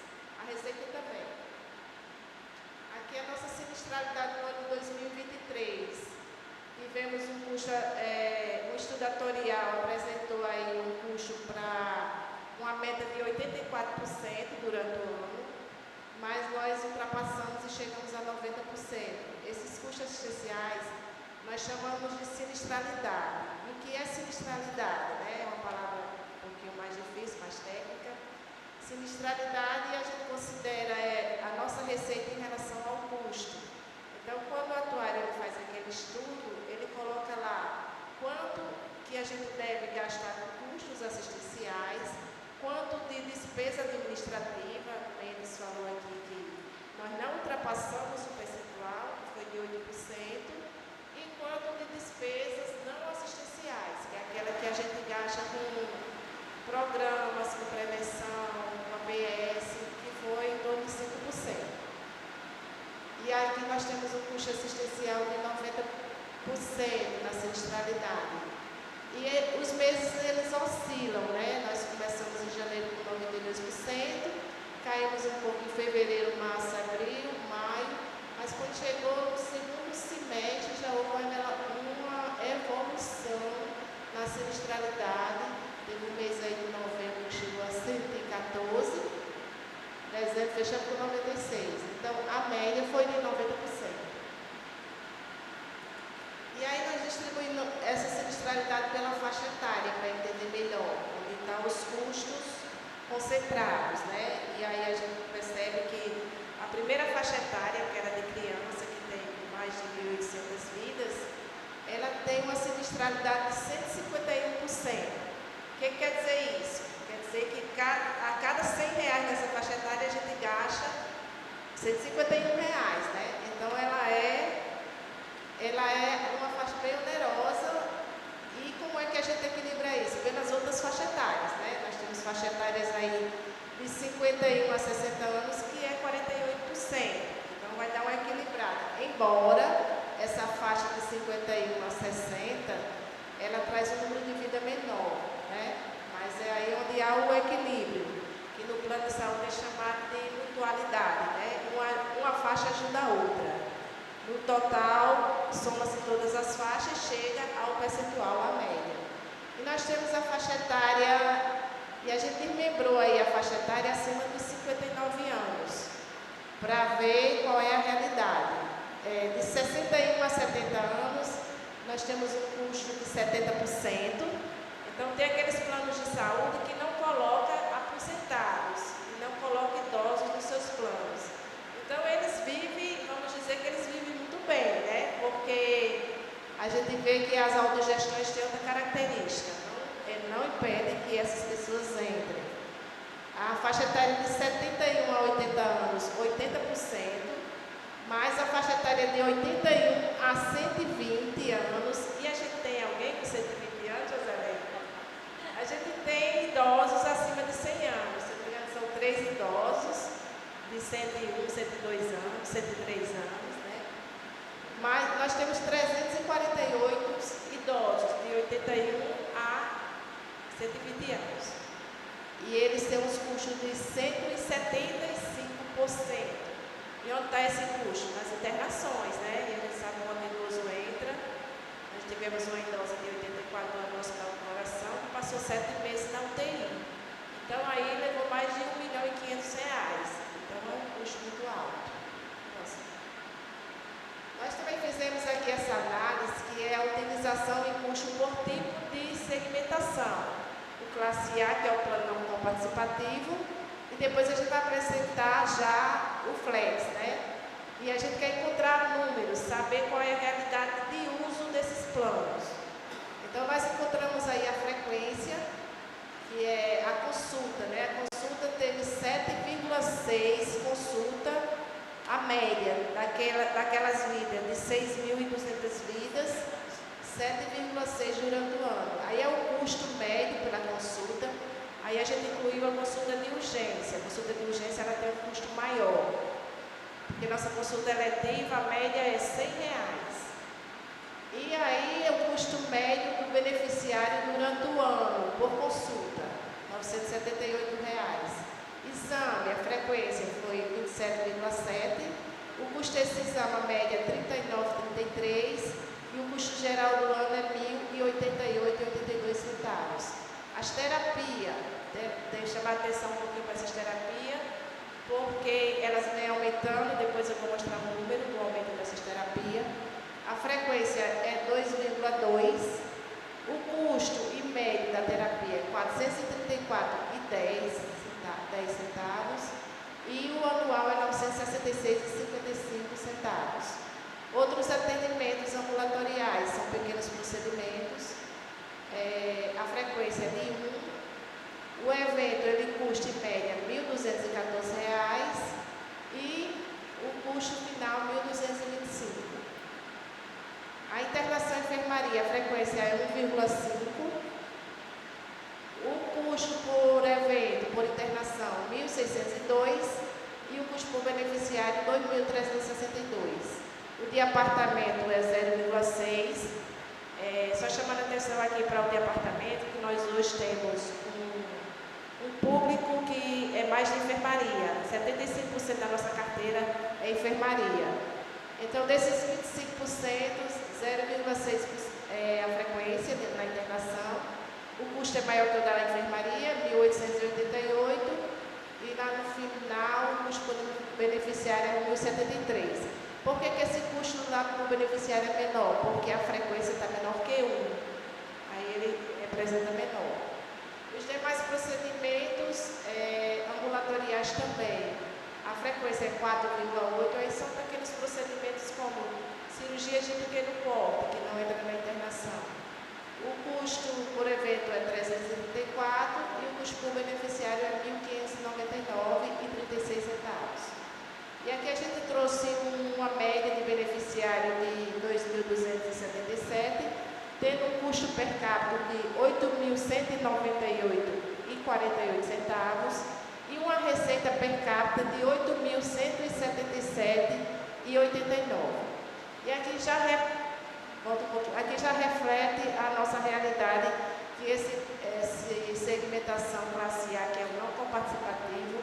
A receita também. Aqui é a nossa sinistralidade no ano 2023. Tivemos um custo, o estudatorial apresentou aí um custo para uma meta de 84% durante o ano, mas nós ultrapassamos e chegamos a 90%. Esses custos assistenciais nós chamamos de sinistralidade. E o que é sinistralidade? Né? É uma palavra um pouquinho mais difícil, mais técnica. Sinistralidade a gente considera a nossa receita em relação ao custo. Então, quando o atuário ele faz aquele estudo, ele coloca lá quanto que a gente deve gastar com custos assistenciais, quanto de despesa administrativa, o Mendes falou aqui que nós não ultrapassamos o percentual, que foi de 8%, e quanto de despesas não assistenciais, que é aquela que a gente gasta com programas, com prevenção, com ABS, que foi em torno de 5%. E aqui nós temos um custo assistencial de 90% na sinistralidade. E os meses, eles oscilam, né? Nós começamos em janeiro com 92%, trabalhamos um pouco em fevereiro, março, abril, maio, mas quando chegou no segundo semestre já houve uma evolução na sinistralidade. Teve um mês aí de novembro que chegou a 114, dezembro fechamos com 96. Então, a média foi de 90%. E aí nós distribuímos essa sinistralidade pela faixa etária, para entender melhor onde estão os custos concentrados, né? E aí a gente percebe que a primeira faixa etária, que era de criança, que tem mais de 1.800 vidas, ela tem uma sinistralidade de 151%. O que quer dizer isso? Quer dizer que a cada R$100 nessa faixa etária a gente gasta R$151, né? Então ela é uma faixa bem onerosa. E como é que a gente equilibra isso? Pelas outras faixas etárias, né? Nós temos faixas etárias aí de 51 a 60 anos, que é 48%. Então vai dar uma equilibrada. Embora essa faixa de 51 a 60, ela traz um número de vida menor, né? Mas é aí onde há o equilíbrio, que no plano de saúde é chamado de mutualidade, né? Uma faixa ajuda a outra. No total, soma-se todas as faixas e chega ao percentual, à média. E nós temos a faixa etária, e a gente desmembrou aí a faixa etária acima dos 59 anos, para ver qual é a realidade. De 61 a 70 anos, nós temos um custo de 70%. Então, tem aqueles planos de saúde que não colocam aposentados, e não colocam idosos nos seus planos. Então, eles vivem, vamos dizer que eles vivem muito bem, né? Porque a gente vê que as autogestões têm outra característica. Não impede que essas pessoas entrem. A faixa etária de 71 a 80 anos, 80%, mais a faixa etária de 81 a 120 anos. E a gente tem alguém com 120 anos, José? A gente tem idosos acima de 100 anos. Se não me engano, são 3 idosos de 101, 102 anos, 103 anos, né? Mas nós temos 348 idosos de 81 a 120 anos. E eles têm uns custos de 175%. E onde está esse custo? Nas internações, né? E a gente sabe quando o idoso entra. Nós tivemos uma idosa de 84 anos no Hospital do Coração que passou 7 meses na UTI. Então aí levou mais de R$1.500.000. Então é um custo muito alto. Nossa. Nós também fizemos aqui essa análise, que é a utilização e custo por tipo de segmentação. O classe A, que é o plano não participativo, e depois a gente vai apresentar já o flex, né? E a gente quer encontrar números, saber qual é a realidade de uso desses planos. Então nós encontramos aí a frequência, que é a consulta, né? A consulta teve 7,6 consulta a média daquelas vidas, de 6.200 vidas, 7,6 durante o ano. Aí é o custo médio pela consulta. Aí a gente incluiu a consulta de urgência. A consulta de urgência ela tem um custo maior, porque nossa consulta eletiva, a média é R$100. E aí o custo médio do beneficiário durante o ano, por consulta, R$978. Exame, a frequência foi 27,7. O custo desse exame, a média, é 39,33. E o custo geral do ano é R$1.088,82. As terapias, tem que chamar atenção um pouquinho para essas terapias, porque elas vêm aumentando, depois eu vou mostrar o número do aumento dessas terapias. A frequência é 2,2. O custo em médio da terapia é R$434,10. E o anual é R$966,55. Outros atendimentos ambulatoriais são pequenos procedimentos. A frequência é de 1. O evento ele custa em média R$1.214 e o custo final R$1.225. A internação e enfermaria, a frequência é 1,5. O custo por evento, por internação, R$1.602 e o custo por beneficiário, R$2.362. O de apartamento é 0,6. Só chamando a atenção aqui para o de apartamento, que nós hoje temos um público que é mais mais de enfermaria. 75% da nossa carteira é enfermaria. Então, desses 25%, 0,6% é a frequência na internação. O custo é maior que o da enfermaria, 1.888, e lá no final o custo do beneficiário é 1.073. Por que esse custo lá para o beneficiário é menor? Porque a frequência está menor que 1. Aí ele representa menor. Os demais procedimentos ambulatoriais também. A frequência é 4,8, aí são daqueles procedimentos como cirurgia de pequeno porte, que não entra na internação. O custo por evento é 334 e o custo por beneficiário é 1.599,36 centavos. E aqui a gente trouxe uma média de beneficiário de 2.277, tendo um custo per capita de 8.198,48 centavos e uma receita per capita de 8.177,89. E aqui já reflete a nossa realidade, que essa segmentação classe A, que é o não coparticipativo,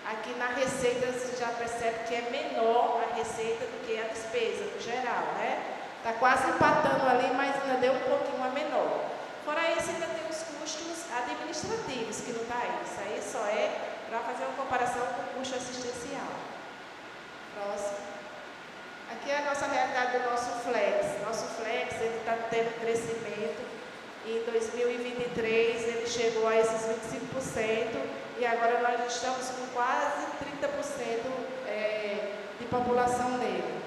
aqui na receita você já percebe que é menor a receita do que a despesa, no geral, né? Está quase empatando ali, mas ainda deu um pouquinho a menor. Fora isso, ainda tem os custos administrativos, que não está aí. Isso aí só é para fazer uma comparação com o custo assistencial. Próximo. Aqui é a nossa realidade do nosso flex. Nosso flex está tendo crescimento. Em 2023 ele chegou a esses 25% e agora nós estamos com quase 30% de população nele.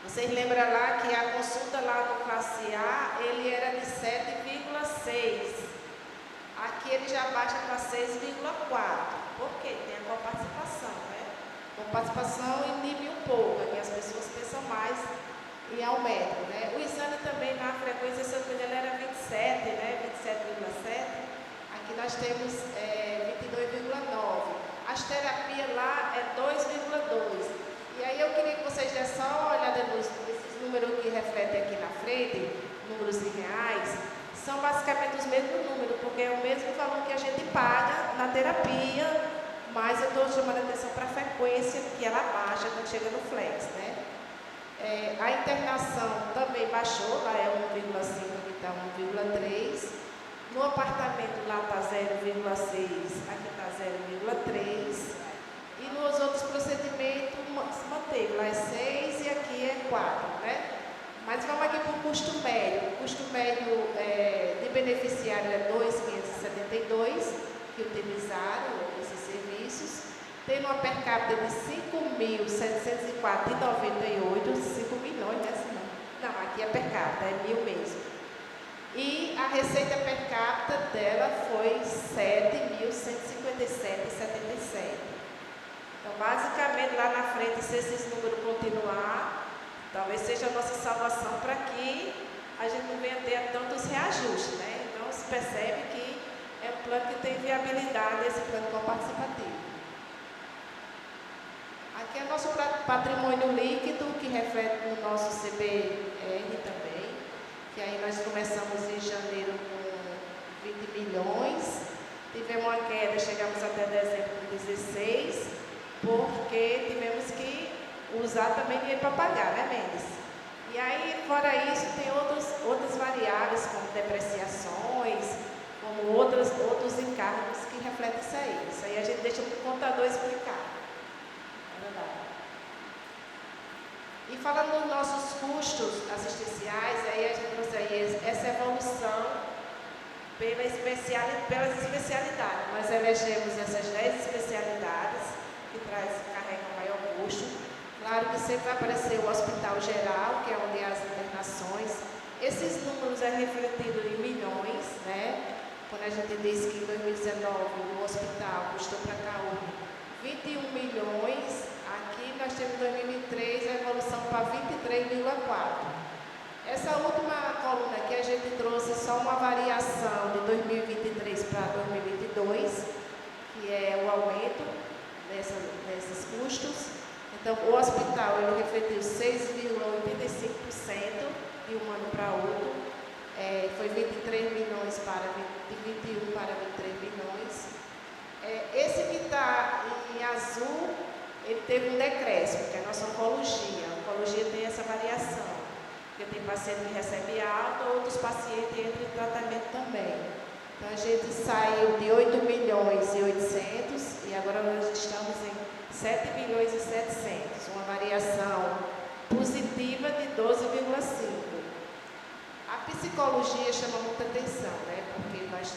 Vocês lembram lá que a consulta lá no classe A ele era de 7,6. Aqui ele já baixa para 6,4. Por quê? Tem a coparticipação, né? Coparticipação inibe um pouco, aqui as pessoas pensam mais em ao médico, né? O exame também na frequência, se eu não me engano, era 27, né? 27,7. Aqui nós temos 22,9. As terapias lá é 2,2. E aí eu queria que vocês dessem só uma olhada nesses números que refletem aqui na frente, números em reais, são basicamente os mesmos números, porque é o mesmo valor que a gente paga na terapia, mas eu estou chamando a atenção para a frequência, que ela baixa quando chega no flex, né? A internação também baixou, lá é 1,5, aqui está 1,3. No apartamento lá está 0,6, aqui está 0,3. E nos outros procedimentos se manteve, lá é 6 e aqui é 4, né? Mas vamos aqui para o custo médio. O custo médio de beneficiário é 2.572 que utilizaram esses serviços. Tem uma per capita de 5.704,98, 5 milhões, né? Não, aqui é per capita, é 1.000 mesmo. E a receita per capita dela foi 7.157,77. Então, basicamente, lá na frente, se esses números continuar, talvez seja a nossa salvação para que a gente não venha ter tantos reajustes, né? Então, se percebe que é um plano que tem viabilidade, esse plano coparticipativo. Aqui é nosso patrimônio líquido, que reflete no nosso CBR também, que aí nós começamos em janeiro com 20 milhões, tivemos uma queda, chegamos até dezembro de 16, porque tivemos que usar também dinheiro para pagar, né, Mendes? E aí, fora isso, tem outras variáveis, como depreciações, como outros encargos que refletem isso aí. Isso aí a gente deixa para o contador explicar. E falando dos nossos custos assistenciais, aí a gente trouxe aí essa evolução pelas especialidades. Nós elegemos essas 10 especialidades que carregam maior custo. Claro que sempre vai aparecer o Hospital Geral, que é onde há as internações. Esses números é refletido em milhões, né? Quando a gente diz que em 2019 o hospital custou para a CAUNI 21 milhões, aqui nós temos em 2003 a evolução para 23,4. Essa última coluna aqui a gente trouxe só uma variação de 2023 para 2022, que é o aumento desses custos. Então, o hospital ele refletiu 6,85% de um ano para outro. Foi 23 milhões de 21 para 23 milhões. Esse que está ele teve um decréscimo, que é a nossa oncologia. A oncologia tem essa variação, porque tem paciente que recebe alta, outros pacientes entram em tratamento também. Então, a gente saiu de 8 milhões e 800 e agora nós estamos em 7 milhões e 700, uma variação positiva de 12,5. A psicologia chama muita atenção, né? Porque nós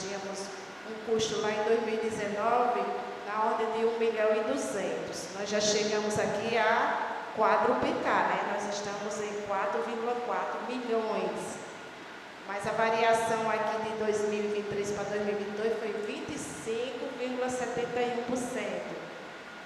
tínhamos um custo lá em 2019 na ordem de 1 milhão e 200. Nós já chegamos aqui a quadruplicar, né? Nós estamos em 4,4 milhões. Mas a variação aqui de 2023 para 2022 foi 25,71%.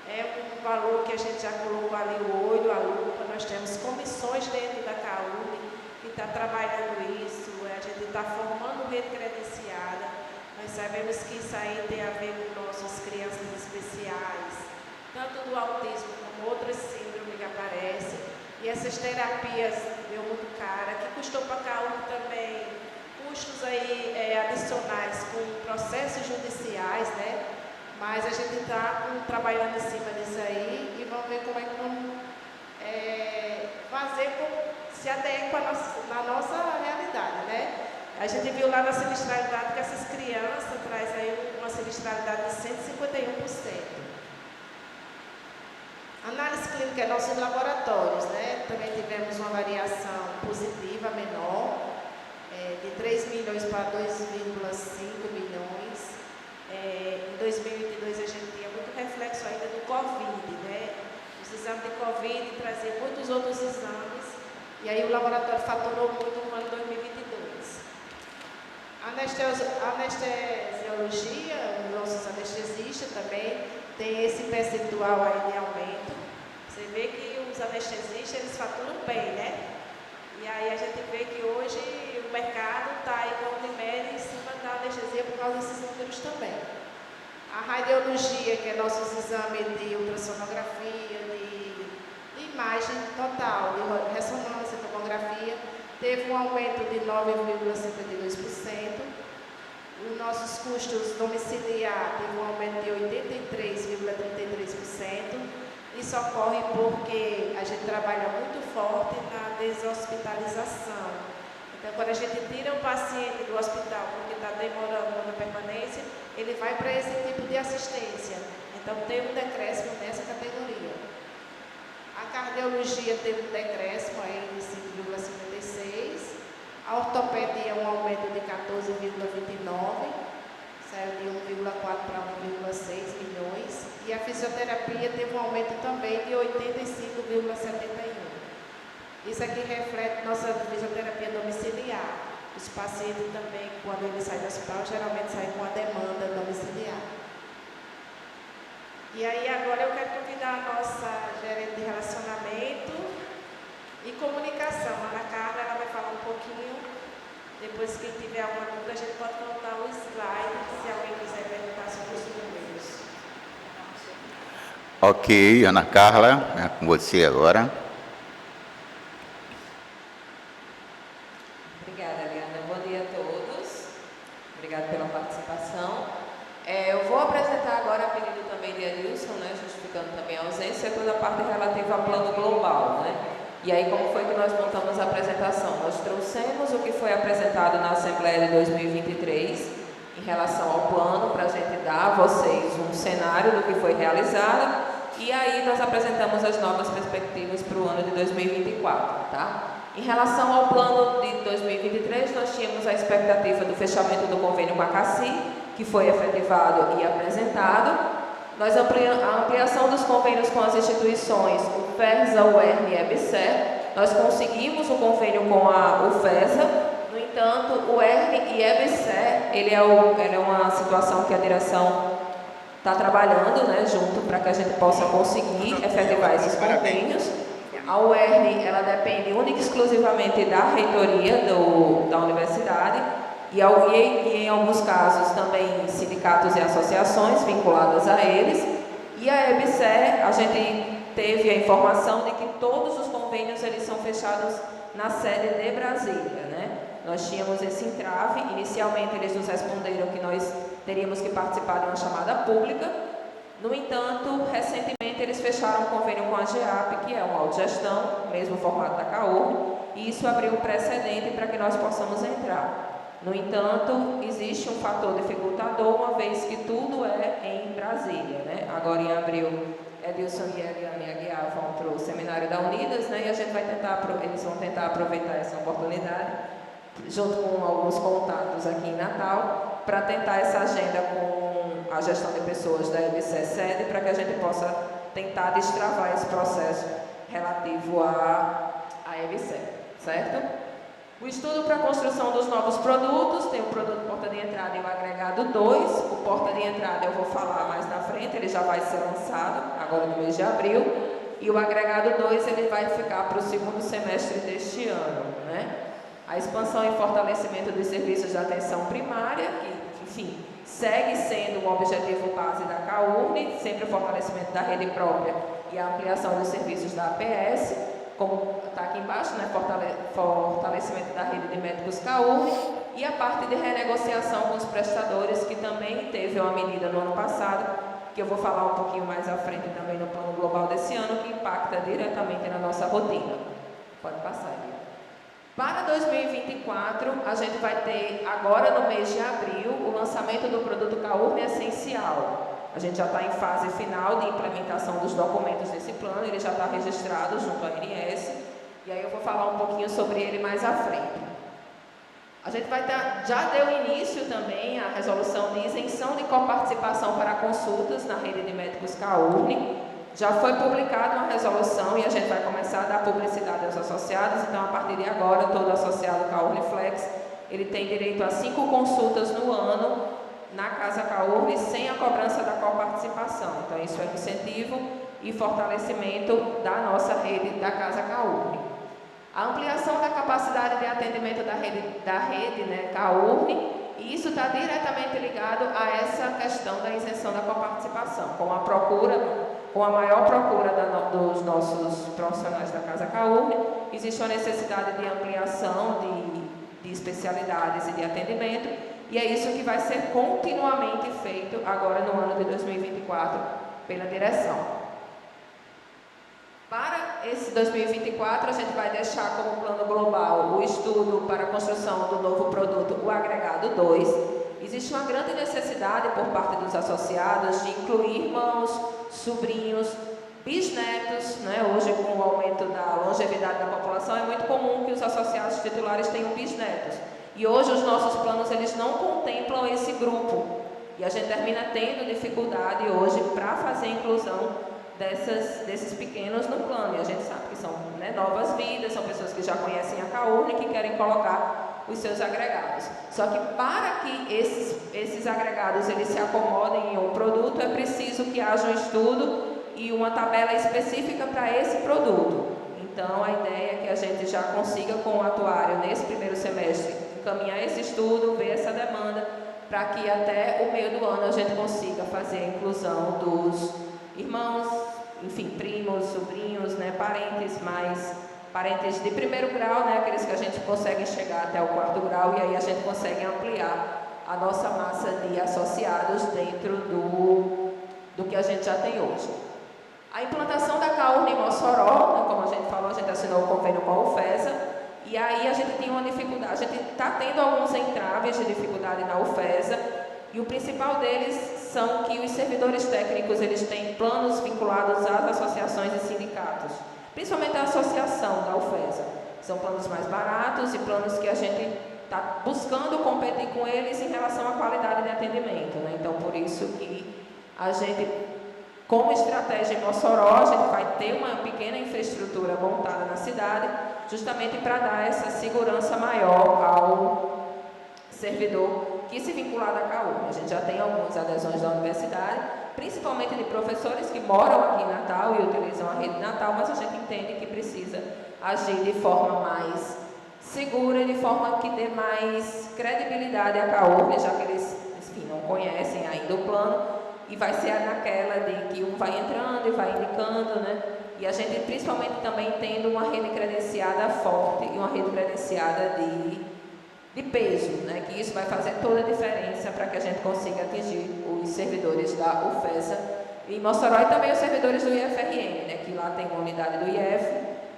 É um valor que a gente já colocou ali o olho, a lupa. Nós temos comissões dentro da CAUNI que está trabalhando isso, a gente está formando rede credenciada. Nós sabemos que isso aí tem a ver com nossas crianças especiais, tanto do autismo como outras síndromes que aparecem. E essas terapias deu muito cara, que custou para a CAUNI também custos aí adicionais com processos judiciais, né? Mas a gente está trabalhando em cima disso aí e vamos ver como é que vamos fazer com se adequa na nossa realidade, né? A gente viu lá na sinistralidade que essas crianças trazem aí uma sinistralidade de 151%. Análise clínica é nossos laboratórios, né? Também tivemos uma variação positiva menor, de 3 milhões para 2,5 milhões. Em 2022 a gente tinha muito reflexo ainda do Covid, né? Os exames de Covid traziam muitos outros exames. E aí o laboratório faturou muito no ano 2022. Anestesiologia, os nossos anestesistas também tem esse percentual aí de aumento. Você vê que os anestesistas, eles faturam bem, né? E aí a gente vê que hoje o mercado está aí com o Unimed em cima da anestesia por causa desses números também. A radiologia, que é nossos exames de ultrassonografia, de imagem total, de ressonância, tomografia, teve um aumento de 9,52%. Os nossos custos domiciliar teve um aumento de 83,33%. Isso ocorre porque a gente trabalha muito forte na deshospitalização. Então, quando a gente tira o paciente do hospital porque está demorando na permanência, ele vai para esse tipo de assistência. Então, tem um decréscimo nessa categoria. A cardiologia teve um decréscimo aí de 5,56%. A ortopedia, um aumento de 14,29%. Saiu de 1,4 para 1,6 milhões. E a fisioterapia teve um aumento também de 85,71%. Isso aqui reflete nossa fisioterapia domiciliar. Os pacientes também, quando eles saem do hospital, geralmente saem com a demanda domiciliar. E aí agora eu quero convidar a nossa gerente de relacionamento e comunicação. A Ana Carla, ela vai falar um pouquinho. Depois, quem tiver alguma dúvida, a gente pode voltar o slide, se alguém quiser perguntar sobre os números. Ok, Ana Carla, é com você agora. Obrigada, Eliana. Bom dia a todos. Obrigada pela participação. Eu vou apresentar agora, a pedido também de Adilson, né, justificando também a ausência, toda a parte relativa ao plano global, né? E aí, como foi que nós montamos a apresentação? Nós trouxemos o que foi apresentado na Assembleia de 2023 em relação ao plano, para a gente dar a vocês um cenário do que foi realizado, e aí nós apresentamos as novas perspectivas para o ano de 2024, tá? Em relação ao plano de 2023, nós tínhamos a expectativa do fechamento do convênio com a CACI, que foi efetivado e apresentado. Nós a ampliação dos convênios com as instituições, o FESA, o ERN e a EBSER. Nós conseguimos o convênio com o FESA, no entanto, o ERN e a EBSER, ele é uma situação que a direção está trabalhando, né, junto para que a gente possa conseguir efetivar esses convênios. A UERN, ela depende única e exclusivamente da reitoria da universidade, e em alguns casos também sindicatos e associações vinculadas a eles. E a EBSER, a gente teve a informação de que todos os convênios eles são fechados na sede de Brasília, né? Nós tínhamos esse entrave, inicialmente eles nos responderam que nós teríamos que participar de uma chamada pública, No entanto, recentemente eles fecharam um convênio com a GEAP, que é uma autogestão, mesmo formato da CAURN, e isso abriu um precedente para que nós possamos entrar. No entanto, existe um fator dificultador, uma vez que tudo é em Brasília, né? Agora em abril, Edilson e Eliane Aguiar vão para o seminário da Unidas, né? E a gente vai eles vão tentar aproveitar essa oportunidade, junto com alguns contatos aqui em Natal, para tentar essa agenda com a gestão de pessoas da EBC sede, para que a gente possa tentar destravar esse processo relativo à EBC, certo? O estudo para a construção dos novos produtos, tem o produto porta de entrada e o agregado 2. O porta de entrada eu vou falar mais na frente, ele já vai ser lançado agora no mês de abril. E o agregado 2 ele vai ficar para o segundo semestre deste ano, né? A expansão e fortalecimento dos serviços de atenção primária, que, enfim, segue sendo um objetivo base da CAURN, sempre o fortalecimento da rede própria e a ampliação dos serviços da APS. Como está aqui embaixo, né, fortalecimento da rede de médicos CAURN e a parte de renegociação com os prestadores, que também teve uma medida no ano passado, que eu vou falar um pouquinho mais à frente também no plano global desse ano, que impacta diretamente na nossa rotina. Pode passar aí. Para 2024, a gente vai ter, agora no mês de abril, o lançamento do produto CAURN Essencial. A gente já está em fase final de implementação dos documentos desse plano, ele já está registrado junto à ANS, e aí eu vou falar um pouquinho sobre ele mais à frente. A gente vai ter, já deu início também à resolução de isenção de coparticipação para consultas na rede de médicos CAURN. Já foi publicada uma resolução e a gente vai começar a dar publicidade aos associados, então a partir de agora todo associado CAURN Flex, ele tem direito a 5 consultas no ano, na Casa CAURN, sem a cobrança da coparticipação. Então, isso é incentivo e fortalecimento da nossa rede da Casa CAURN. A ampliação da capacidade de atendimento da rede né, CAURN, e isso está diretamente ligado a essa questão da isenção da coparticipação. Com a maior procura dos nossos profissionais da Casa CAURN, existe uma necessidade de ampliação de especialidades e de atendimento, e é isso que vai ser continuamente feito agora no ano de 2024 pela direção. Para esse 2024, a gente vai deixar como plano global o estudo para a construção do novo produto, o agregado 2. Existe uma grande necessidade por parte dos associados de incluir irmãos, sobrinhos, bisnetos, né? Hoje, com o aumento da longevidade da população, é muito comum que os associados titulares tenham bisnetos. E hoje os nossos planos eles não contemplam esse grupo. E a gente termina tendo dificuldade hoje para fazer a inclusão desses pequenos no plano. E a gente sabe que são novas vidas, são pessoas que já conhecem a CAURN e que querem colocar os seus agregados. Só que para que esses agregados eles se acomodem em um produto, é preciso que haja um estudo e uma tabela específica para esse produto. Então, a ideia é que a gente já consiga, com o atuário, nesse primeiro semestre, encaminhar esse estudo, ver essa demanda, para que até o meio do ano a gente consiga fazer a inclusão dos irmãos, enfim, primos, sobrinhos, né, parentes de primeiro grau, né, aqueles que a gente consegue chegar até o 4º grau, e aí a gente consegue ampliar a nossa massa de associados dentro do que a gente já tem hoje. A implantação da CAURN em Mossoró, né, como a gente falou, a gente assinou o convênio com a UFESA, e aí a gente tem uma dificuldade, a gente está tendo alguns entraves de dificuldade na UFESA, e o principal deles são que os servidores técnicos eles têm planos vinculados às associações e sindicatos, principalmente a associação da UFESA. São planos mais baratos e planos que a gente está buscando competir com eles em relação à qualidade de atendimento, né? Então, por isso que a gente, como estratégia em Mossoró, a gente vai ter uma pequena infraestrutura montada na cidade, justamente para dar essa segurança maior ao servidor que se vincular da CAURN. A gente já tem algumas adesões da universidade, principalmente de professores que moram aqui em Natal e utilizam a rede Natal, mas a gente entende que precisa agir de forma mais segura e de forma que dê mais credibilidade à CAURN, já que eles, enfim, não conhecem ainda o plano, e vai ser naquela de que um vai entrando e vai indicando, né? E a gente principalmente também tendo uma rede credenciada forte e uma rede credenciada de peso, né? Que isso vai fazer toda a diferença para que a gente consiga atingir os servidores da UFESA Em Mossoró e também os servidores do IFRN, né, que lá tem uma unidade do IF,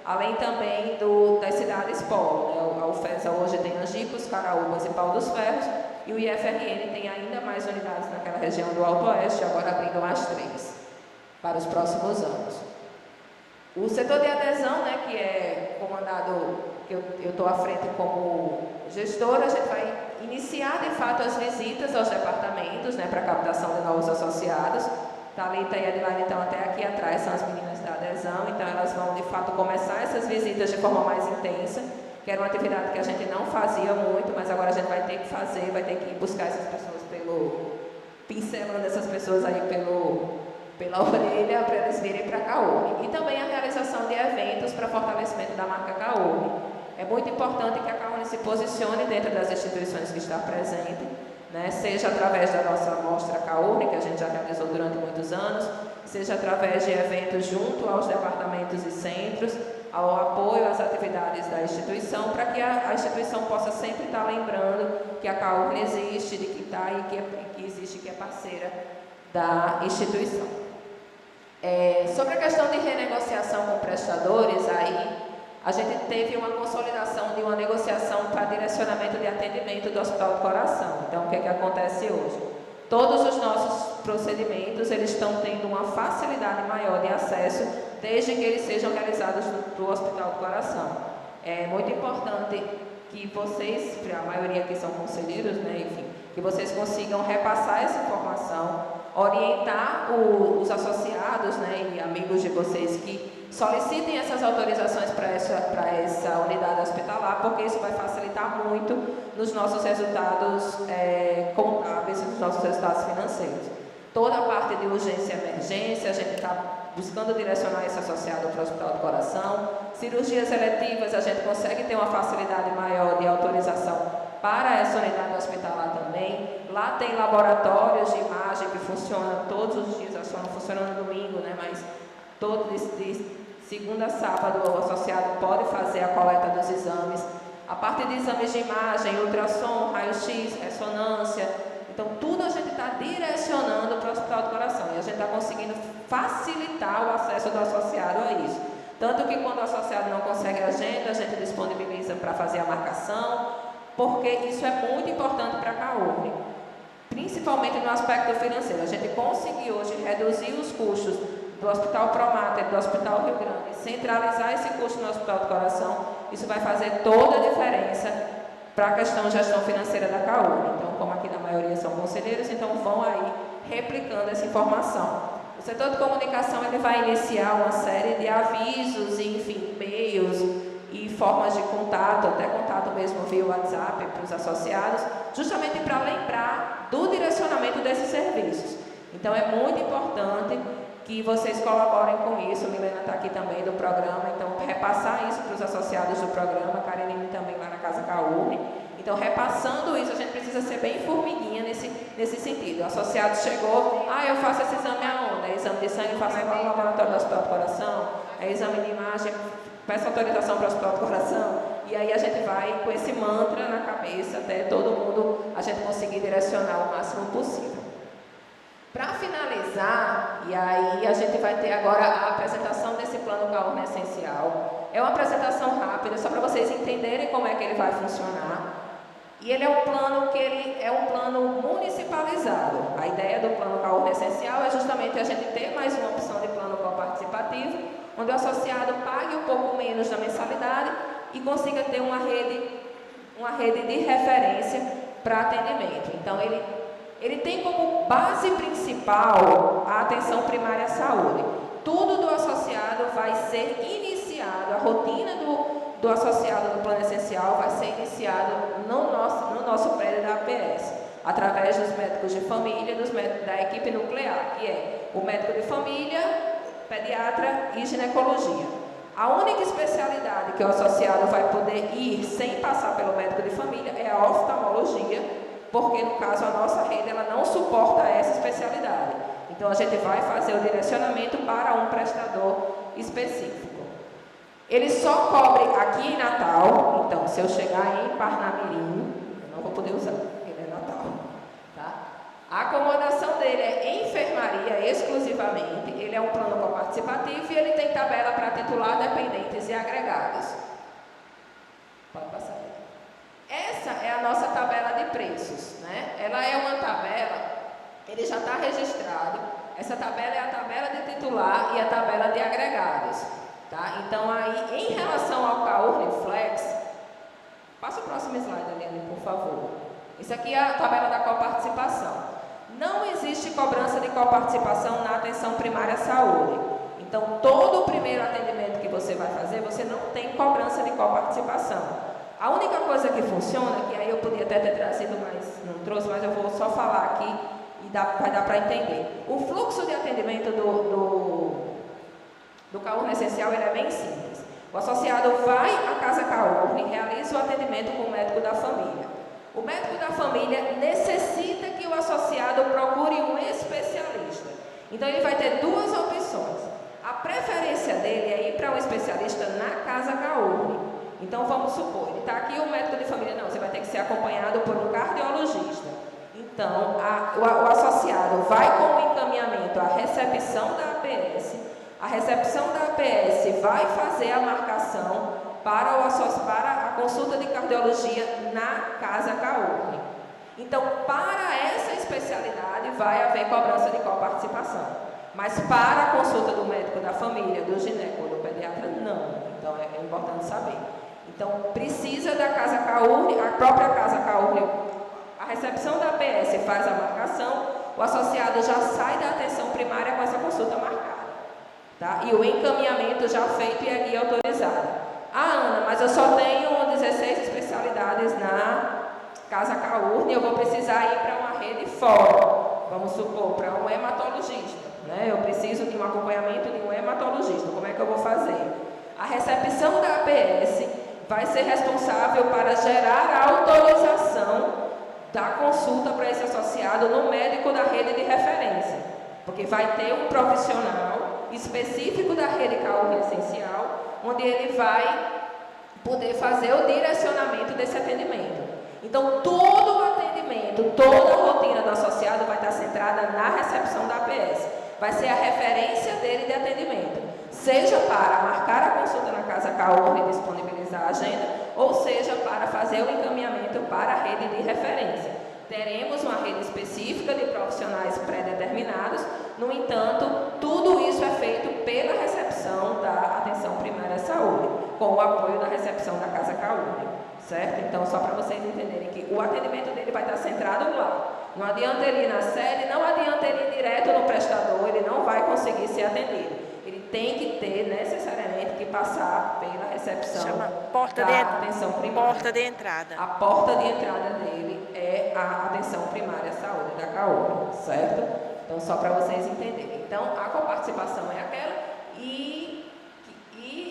além também das cidades polo. Né, a UFESA hoje tem Angicos, Caraúbas e Pau dos Ferros, e o IFRN tem ainda mais unidades naquela região do Alto Oeste, agora abrindo mais 3 para os próximos anos. O setor de adesão, né, que é comandado, que eu estou à frente como gestora, a gente vai iniciar, de fato, as visitas aos departamentos, né, para a captação de novos associados. Thalita e Adelaide estão até aqui atrás, são as meninas da adesão, então elas vão, de fato, começar essas visitas de forma mais intensa, que era uma atividade que a gente não fazia muito, mas agora a gente vai ter que fazer, vai ter que ir buscar essas pessoas pincelando essas pessoas aí pela orelha, para eles virem para a CAURNE. E também a realização de eventos para fortalecimento da marca CAURNE. É muito importante que a CAURNE se posicione dentro das instituições que está presente, né? Seja através da nossa mostra CAURNE, que a gente já realizou durante muitos anos, seja através de eventos junto aos departamentos e centros, ao apoio às atividades da instituição, para que a instituição possa sempre estar lembrando que a CAURNE existe, de que está e que existe, que é parceira da instituição. Sobre a questão de renegociação com prestadores, aí a gente teve uma consolidação de uma negociação para direcionamento de atendimento do Hospital do Coração. Então, o que é que acontece hoje? Todos os nossos procedimentos, eles estão tendo uma facilidade maior de acesso, desde que eles sejam realizados no Hospital do Coração. É muito importante que vocês, a maioria aqui são conselheiros, né, enfim, que vocês consigam repassar essa informação, orientar os associados, né, e amigos de vocês que solicitem essas autorizações para essa unidade hospitalar, porque isso vai facilitar muito nos nossos resultados contábeis e nos nossos resultados financeiros. Toda a parte de urgência e emergência, a gente está buscando direcionar esse associado para o Hospital do Coração. Cirurgias eletivas, a gente consegue ter uma facilidade maior de autorização para essa unidade hospitalar também. Lá tem laboratórios de imagem que funcionam todos os dias, só não funcionam no domingo, né? Mas todo de segunda a sábado o associado pode fazer a coleta dos exames. A parte de exames de imagem, ultrassom, raio-x, ressonância. Então, tudo a gente está direcionando para o Hospital do Coração. E a gente está conseguindo facilitar o acesso do associado a isso. Tanto que quando o associado não consegue a agenda, a gente disponibiliza para fazer a marcação, porque isso é muito importante para a CAURNE, principalmente no aspecto financeiro. A gente conseguiu hoje reduzir os custos do Hospital Promater, do Hospital Rio Grande, centralizar esse custo no Hospital do Coração. Isso vai fazer toda a diferença para a questão de gestão financeira da CAURNE. Então, como aqui na maioria são conselheiros, então vão aí replicando essa informação. O setor de comunicação ele vai iniciar uma série de avisos, enfim, e-mails e formas de contato, até contato mesmo via WhatsApp para os associados, justamente para lembrar do direcionamento desses serviços. Então, é muito importante que vocês colaborem com isso. Milena está aqui também do programa, então repassar isso para os associados do programa, Karenine também lá na Casa CAURNE. Então, repassando isso, a gente precisa ser bem formiguinha nesse sentido. O associado chegou, eu faço esse exame aonde? É exame de sangue, faço lá no laboratório do Hospital do Coração, é exame de imagem, peço autorização para o Hospital do Coração, e aí a gente vai com esse mantra na cabeça até todo mundo, a gente conseguir direcionar o máximo possível. Para finalizar, e aí a gente vai ter agora a apresentação desse plano CAURNE essencial. É uma apresentação rápida, só para vocês entenderem como é que ele vai funcionar. E ele é um plano que ele é um plano municipalizado. A ideia do plano CAURNE essencial é justamente a gente ter mais uma opção de plano coparticipativo, onde o associado pague um pouco menos da mensalidade e consiga ter uma rede de referência para atendimento. Então, ele tem como base principal a atenção primária à saúde. Tudo do associado vai ser iniciado, a rotina do associado do plano essencial vai ser iniciado no nosso prédio da APS, através dos médicos de família, da equipe nuclear, que é o médico de família, pediatra e ginecologia. A única especialidade que o associado vai poder ir sem passar pelo médico de família é a oftalmologia, porque, no caso, a nossa rede ela não suporta essa especialidade. Então, a gente vai fazer o direcionamento para um prestador específico. Ele só cobre aqui em Natal, então, se eu chegar em Parnamirim, eu não vou poder usar, porque ele é Natal. Tá? A acomodação dele é enfermaria exclusivamente, ele é um plano coparticipativo e ele tem tabela para titular, dependentes e agregados. Pode passar. Essa é a nossa tabela de preços, né? Ela é uma tabela, ele já está registrado. Essa tabela é a tabela de titular e a tabela de agregados, tá? Então, aí, em relação ao CAURNIFLEX, passa o próximo slide, Aline, por favor. Isso aqui é a tabela da coparticipação. Não existe cobrança de coparticipação na atenção primária à saúde. Então, todo o primeiro atendimento que você vai fazer, você não tem cobrança de coparticipação. A única coisa que funciona, que aí eu podia até ter trazido, mas não trouxe, mas eu vou só falar aqui e vai dar para entender. O fluxo de atendimento do CAURN essencial ele é bem simples. O associado vai à Casa CAURN e realiza o atendimento com o médico da família. O médico da família necessita que o associado procure um especialista. Então, ele vai ter duas opções. A preferência dele é ir para um especialista na Casa CAURN. Então, vamos supor, ele está aqui, o médico de família, não, você vai ter que ser acompanhado por um cardiologista. Então, o associado vai com o encaminhamento à recepção da APS, a recepção da APS vai fazer a marcação para a consulta de cardiologia na Casa CAURN. Então, para essa especialidade, vai haver cobrança de coparticipação. Mas para a consulta do médico da família, do ginecólogo, do pediatra, não. Então, é importante saber. Então, precisa da Casa CAURN, a própria Casa CAURN, a recepção da APS faz a marcação, o associado já sai da atenção primária com essa consulta marcada. Tá? E o encaminhamento já feito e a guia autorizada. Ah, Ana, mas eu só tenho 16 especialidades na Casa CAURN e eu vou precisar ir para uma rede fora. Vamos supor, para um hematologista. Né? Eu preciso de um acompanhamento de um hematologista. Como é que eu vou fazer? A recepção da APS vai ser responsável para gerar a autorização da consulta para esse associado no médico da rede de referência. Porque vai ter um profissional específico da rede CAURN essencial, onde ele vai poder fazer o direcionamento desse atendimento. Então, todo o atendimento, toda a rotina do associado vai estar centrada na recepção da APS. Vai ser a referência dele de atendimento, seja para marcar a consulta na Casa CAURN e disponibilizar a agenda, ou seja para fazer o encaminhamento para a rede de referência. Teremos uma rede específica de profissionais pré-determinados, no entanto, tudo isso é feito pela recepção da atenção primária à saúde, com o apoio da recepção da Casa CAURN, certo? Então, só para vocês entenderem que o atendimento dele vai estar centrado lá. Não adianta ele ir na sede, não adianta ele ir direto no prestador, ele não vai conseguir ser atendido. Ele tem que ter necessariamente que passar pela recepção da atenção primária. Porta de entrada. A porta de entrada dele é a atenção primária à saúde da CAURN, certo? Então, só para vocês entenderem. Então, a coparticipação é aquela e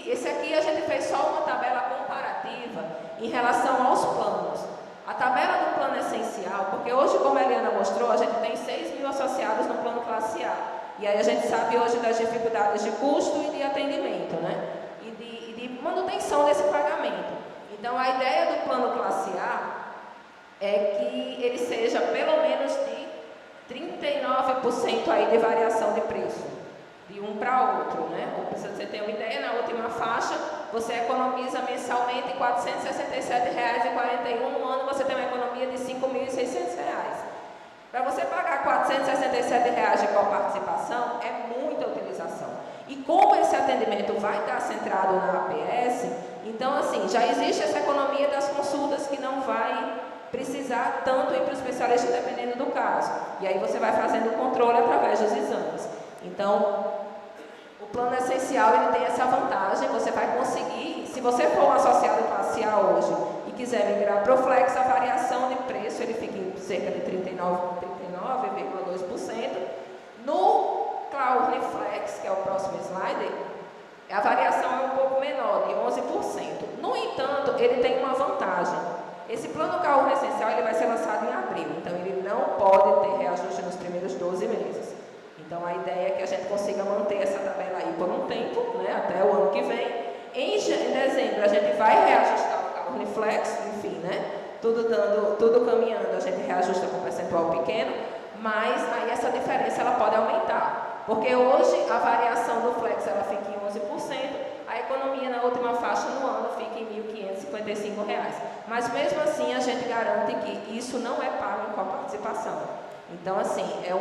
esse aqui a gente fez só uma tabela comparativa em relação aos planos. A tabela do plano essencial, porque hoje, como a Eliana mostrou, a gente tem 6.000 associados no plano classe A. E aí a gente sabe hoje das dificuldades de custo e de atendimento, né? E de manutenção desse pagamento. Então, a ideia do plano classe A é que ele seja pelo menos de 39% aí de variação de preço, de um para outro, né? Para você ter uma ideia, na última faixa, você economiza mensalmente R$ 467,41, no ano você tem uma economia de R$ 5.600. Para você pagar R$ 467 de coparticipação, é muita utilização. E como esse atendimento vai estar centrado na APS, então, assim, já existe essa economia das consultas que não vai precisar tanto ir para o especialista dependendo do caso. E aí você vai fazendo o controle através dos exames. Então, o plano essencial ele tem essa vantagem, você vai conseguir, se você for um associado classe A hoje e quiser migrar para o Flex, a variação de preço ele fica em cerca de 39,2%. No CAURN Flex, que é o próximo slide, a variação é um pouco menor, de 11%. No entanto, ele tem uma vantagem. Esse plano CAURN essencial ele vai ser lançado em abril, então ele não pode ter reajuste nos primeiros 12 meses. Então, a ideia é que a gente consiga manter essa tabela aí por um tempo, né, até o ano que vem. Em dezembro, a gente vai reajustar o CAURN Flex, enfim, né, tudo caminhando, a gente reajusta com um percentual pequeno, mas aí essa diferença ela pode aumentar. Porque hoje a variação do flex ela fica em 11%, a economia na última faixa no ano fica em R$ 1.555. Mas mesmo assim a gente garante que isso não é pago com a participação. Então, assim, a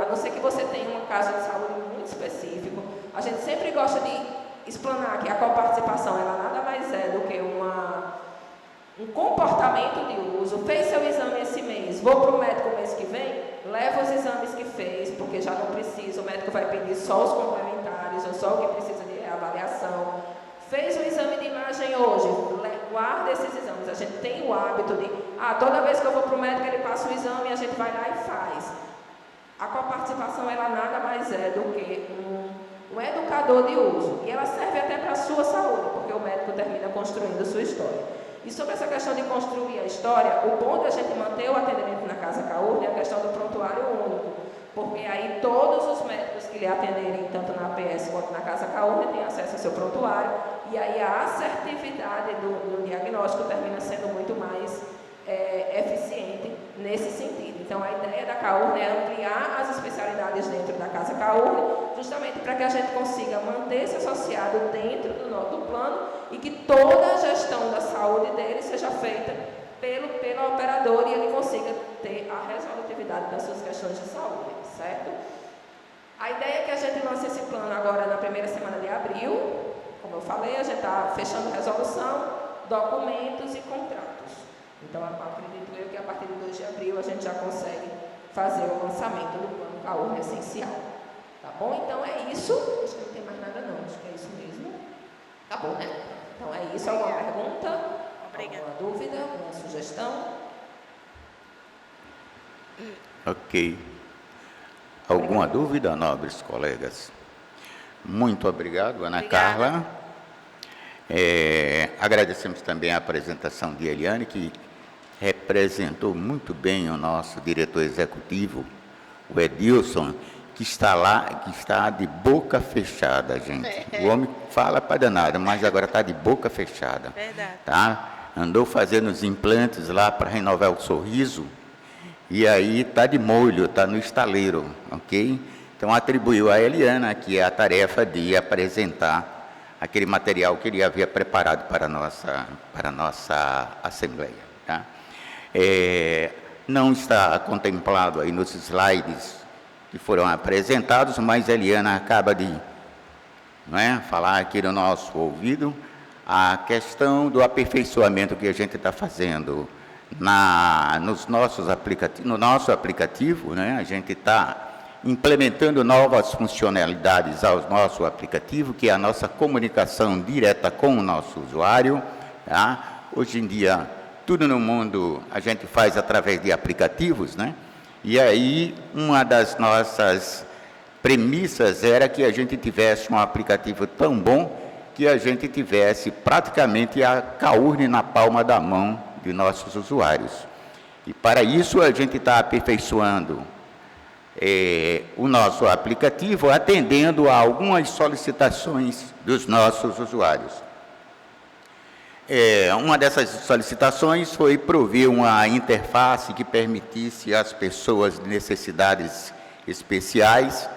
não ser que você tenha um caso de saúde muito específico, a gente sempre gosta de explanar que a coparticipação ela nada mais é do que um comportamento de uso. Fez seu exame esse mês, vou para o médico mês que vem, leva os exames que fez, porque já não precisa, o médico vai pedir só os complementares ou só o que precisa de reavaliação. Fez o exame de imagem hoje, guarda esses exames. A gente tem o hábito de, toda vez que eu vou para o médico, ele passa o exame e a gente vai lá e faz. A coparticipação, ela nada mais é do que um educador de uso. E ela serve até para a sua saúde, porque o médico termina construindo a sua história. E sobre essa questão de construir a história, o bom da gente manter o atendimento na Casa Caurne é a questão do prontuário único. Porque aí todos os médicos que lhe atenderem, tanto na APS quanto na Casa Caurne, têm acesso ao seu prontuário, e aí a assertividade do diagnóstico termina sendo muito mais eficiente nesse sentido. Então, a ideia da Caurne é ampliar as especialidades dentro da Casa Caurne, justamente para que a gente consiga manter esse associado dentro do plano e que toda a gestão da saúde dele seja feita pelo operador e ele consiga ter a resolutividade das suas questões de saúde, certo? A ideia é que a gente lance esse plano agora na primeira semana de abril. Como eu falei, a gente está fechando resolução, documentos e contratos. Então, acredito eu que a partir de 2 de abril a gente já consegue fazer o lançamento do plano Caurne essencial. Tá bom? Então é isso. Acho que não tem mais nada não, acho que é isso mesmo. Tá bom, né? Então é isso. Alguma pergunta? Obrigada. Alguma dúvida? Alguma sugestão? Ok. Alguma dúvida, nobres colegas? Muito obrigado, Ana Carla. Agradecemos também a apresentação de Eliane, que representou muito bem o nosso diretor executivo, o Edilson, que está lá, que está de boca fechada, gente. O homem fala para danado, mas agora está de boca fechada. Verdade. Tá? Andou fazendo os implantes lá para renovar o sorriso, e aí está de molho, está no estaleiro, ok? Então, atribuiu a Eliana aqui a tarefa de apresentar aquele material que ele havia preparado para a nossa Assembleia. Tá? Não está contemplado aí nos slides que foram apresentados, mas a Eliana acaba de falar aqui no nosso ouvido a questão do aperfeiçoamento que a gente está fazendo no nosso aplicativo, a gente está implementando novas funcionalidades ao nosso aplicativo, que é a nossa comunicação direta com o nosso usuário. Tá? Hoje em dia, tudo no mundo a gente faz através de aplicativos, E aí, uma das nossas premissas era que a gente tivesse um aplicativo tão bom que a gente tivesse praticamente a Caurne na palma da mão de nossos usuários. E para isso a gente está aperfeiçoando o nosso aplicativo, atendendo a algumas solicitações dos nossos usuários. Uma dessas solicitações foi prover uma interface que permitisse às pessoas de necessidades especiais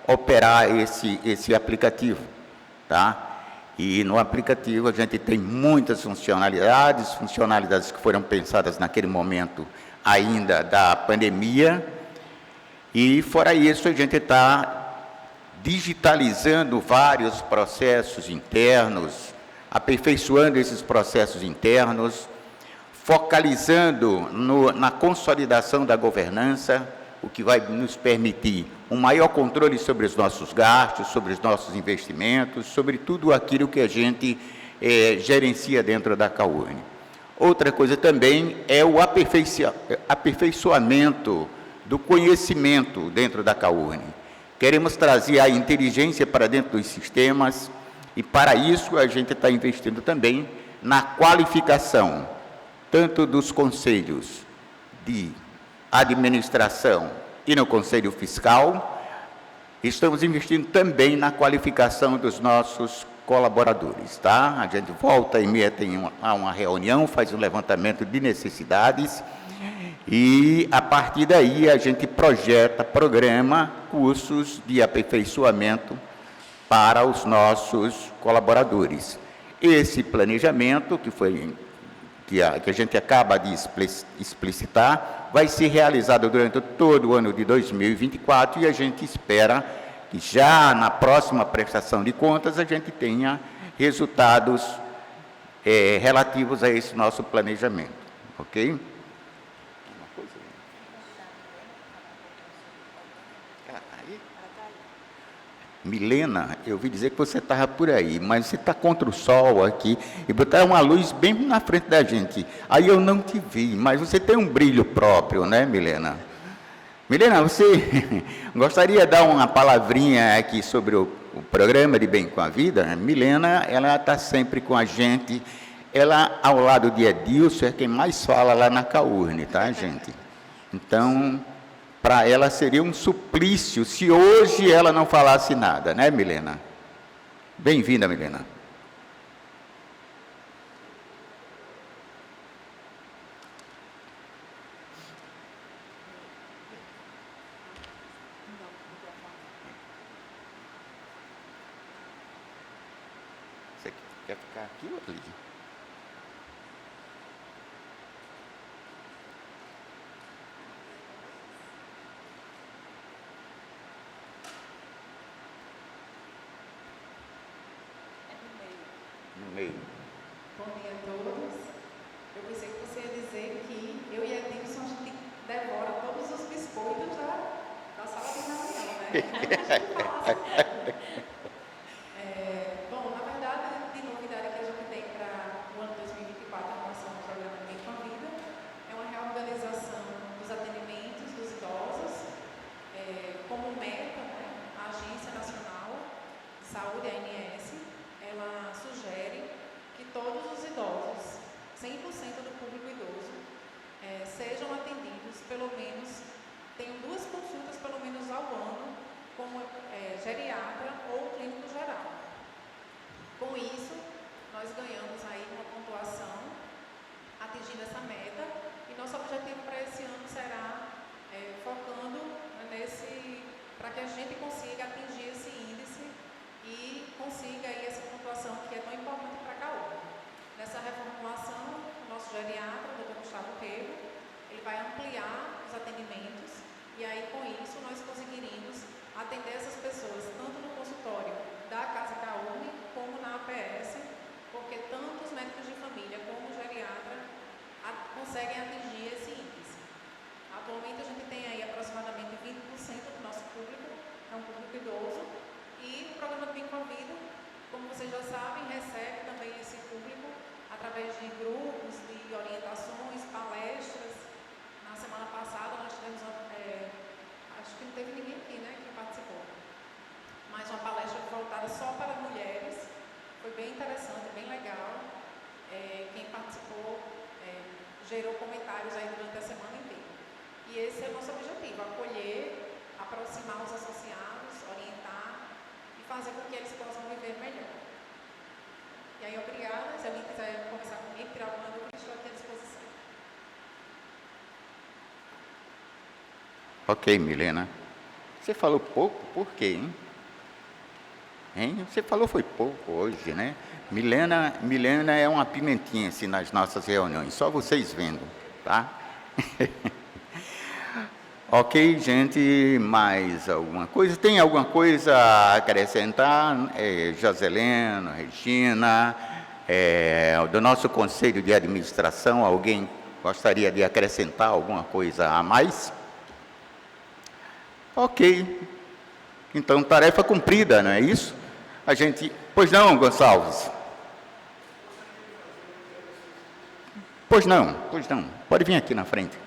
operar esse aplicativo, tá? E no aplicativo a gente tem muitas funcionalidades que foram pensadas naquele momento ainda da pandemia. E, fora isso, a gente está digitalizando vários processos internos, aperfeiçoando esses processos internos, focalizando na consolidação da governança, o que vai nos permitir um maior controle sobre os nossos gastos, sobre os nossos investimentos, sobre tudo aquilo que a gente gerencia dentro da Caurne. Outra coisa também é o aperfeiçoamento do conhecimento dentro da Caurne. Queremos trazer a inteligência para dentro dos sistemas e, para isso, a gente está investindo também na qualificação, tanto dos conselhos de administração e no conselho fiscal. Estamos investindo também na qualificação dos nossos colaboradores, tá? A gente volta e meia tem uma reunião, faz um levantamento de necessidades e, a partir daí, a gente projeta, programa cursos de aperfeiçoamento para os nossos colaboradores. Esse planejamento, que a gente acaba de explicitar, vai ser realizado durante todo o ano de 2024 e a gente espera que já na próxima prestação de contas a gente tenha resultados relativos a esse nosso planejamento, ok? Milena, eu ouvi dizer que você estava por aí, mas você está contra o sol aqui e botar uma luz bem na frente da gente. Aí eu não te vi, mas você tem um brilho próprio, né, Milena? Milena, você gostaria de dar uma palavrinha aqui sobre o programa de Bem com a Vida? Milena, ela está sempre com a gente. Ela, ao lado de Edilson, é quem mais fala lá na CAURN, tá, gente? Então, para ela seria um suplício se hoje ela não falasse nada, né, Milena? Bem-vinda, Milena. Você quer ficar aqui ou ali? No meio. Bom dia a todos. Eu pensei que você ia dizer que eu e Edilson a gente devora todos os biscoitos da sala de reunião, né? Não, a gente fala assim, bom, na verdade, de novidade que a gente tem para o ano 2024 em relação ao programa Bem com a Vida, é uma reorganização dos atendimentos dos idosos, como meta, né, a Agência Nacional de Saúde, a ANS, ela sugere que todos os idosos, 100% do público idoso, sejam atendidos, pelo menos, tenham 2 consultas pelo menos ao ano, com geriatra ou clínico geral. Com isso, nós ganhamos aí uma pontuação atingindo essa meta e nosso objetivo para esse ano será focando para que a gente consiga atingir esse índice e consiga aí essa pontuação que é tão importante para a CAURN. Nessa reformulação, o nosso geriatra, o Dr. Gustavo Rego, ele vai ampliar os atendimentos e aí com isso nós conseguiríamos atender essas pessoas tanto no consultório da Casa CAURN como na APS, porque tanto os médicos de família como o geriatra conseguem atingir esse índice. Atualmente a gente tem aí aproximadamente 20% do nosso público, é um público idoso, e o programa Bem com a Vida, como vocês já sabem, recebe também esse público através de grupos, de orientações, palestras. Na semana passada nós tivemos, acho que não teve ninguém aqui, né, que participou, mas uma palestra voltada só para mulheres, foi bem interessante, bem legal. Quem participou gerou comentários aí durante a semana inteira. E esse é o nosso objetivo, acolher, aproximar os associados, orientar e fazer com que eles possam viver melhor. E aí, obrigada. Se alguém quiser conversar comigo, tirar alguma dúvida, estou aqui à disposição. Ok, Milena. Você falou pouco, por quê, hein? Você falou foi pouco hoje, né? Milena é uma pimentinha assim, nas nossas reuniões, só vocês vendo, tá? Ok, gente, mais alguma coisa? Tem alguma coisa a acrescentar? Joselena, Regina, do nosso Conselho de Administração, alguém gostaria de acrescentar alguma coisa a mais? Ok. Então, tarefa cumprida, não é isso? A gente... Pois não, Gonçalves? Pois não. Pode vir aqui na frente.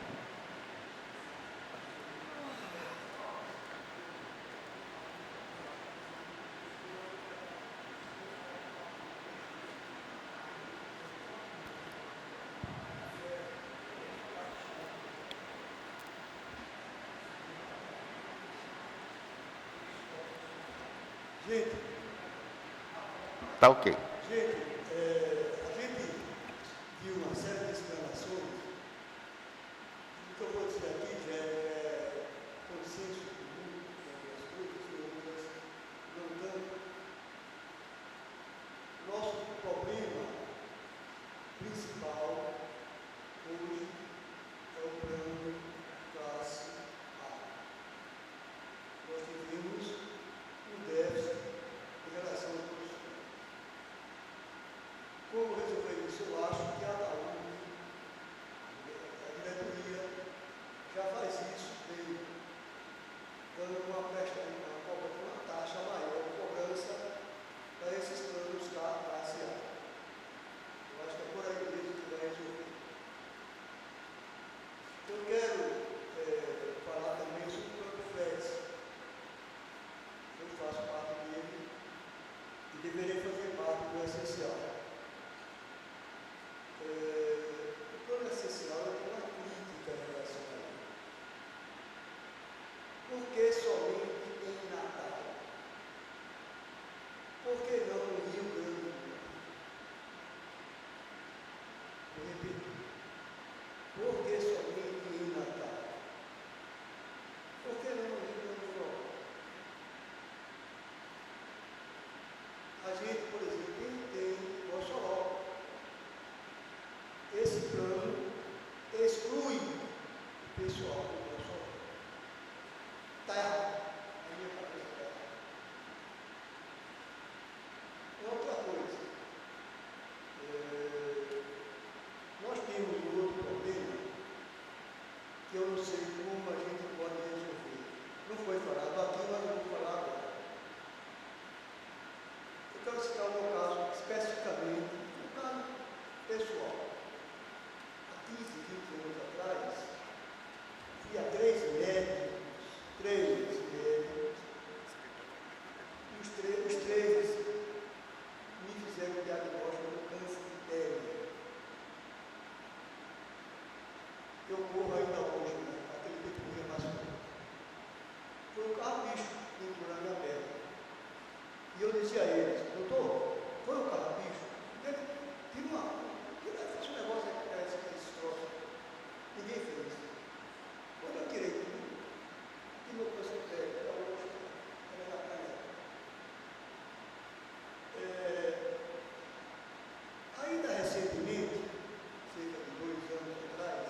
Tá ok. Gente, a gente viu uma série de explanações. O que eu vou dizer aqui já é consenso comum, algumas coisas e outras não tanto. Nosso problema principal hoje é o plano classe A. Nós tivemos um déficit em relação ao professor. Como resolver isso? Eu acho que a diretoria já faz isso, vem dando uma taxa maior de cobrança para esses planos da classe A. Eu acho que é por aí mesmo que vai resolver. Eu quero falar também sobre o plano Flex. Eu faço parte dele e deveria fazer parte do essencial. O plano essencial tem uma crítica em relação a ele. Por que somente em Natal? Por que não no Rio Grande do Norte? Vou repetir. Por que somente em Natal? Por que não no Rio Grande do Norte? A gente, por exemplo, tem Mossoró. Esse plano exclui o pessoal do Mossoró. Está errado. A minha cabeça está errada. Outra coisa. Nós temos um outro problema que eu não sei como a gente pode resolver. Não foi falado aqui, mas eu vou falar agora. Eu quero citar o meu caso especificamente, um caso pessoal. Há 15, 20 anos atrás, fui a 3 médicos, e os três me fizeram o diagnóstico do câncer de pele. Eu corro ainda hoje, né? Aquele tempo que eu ia mais fundo. Foi um carrapicho que entrou na minha pele. E eu disse a eles, doutor, foi um carrapicho? Tira faz um negócio aí que parece que esse troço. Ninguém fez. Quando eu tirei tudo, que meu câncer de pele era hoje, era na canela. Ainda recentemente, cerca de 2 anos atrás,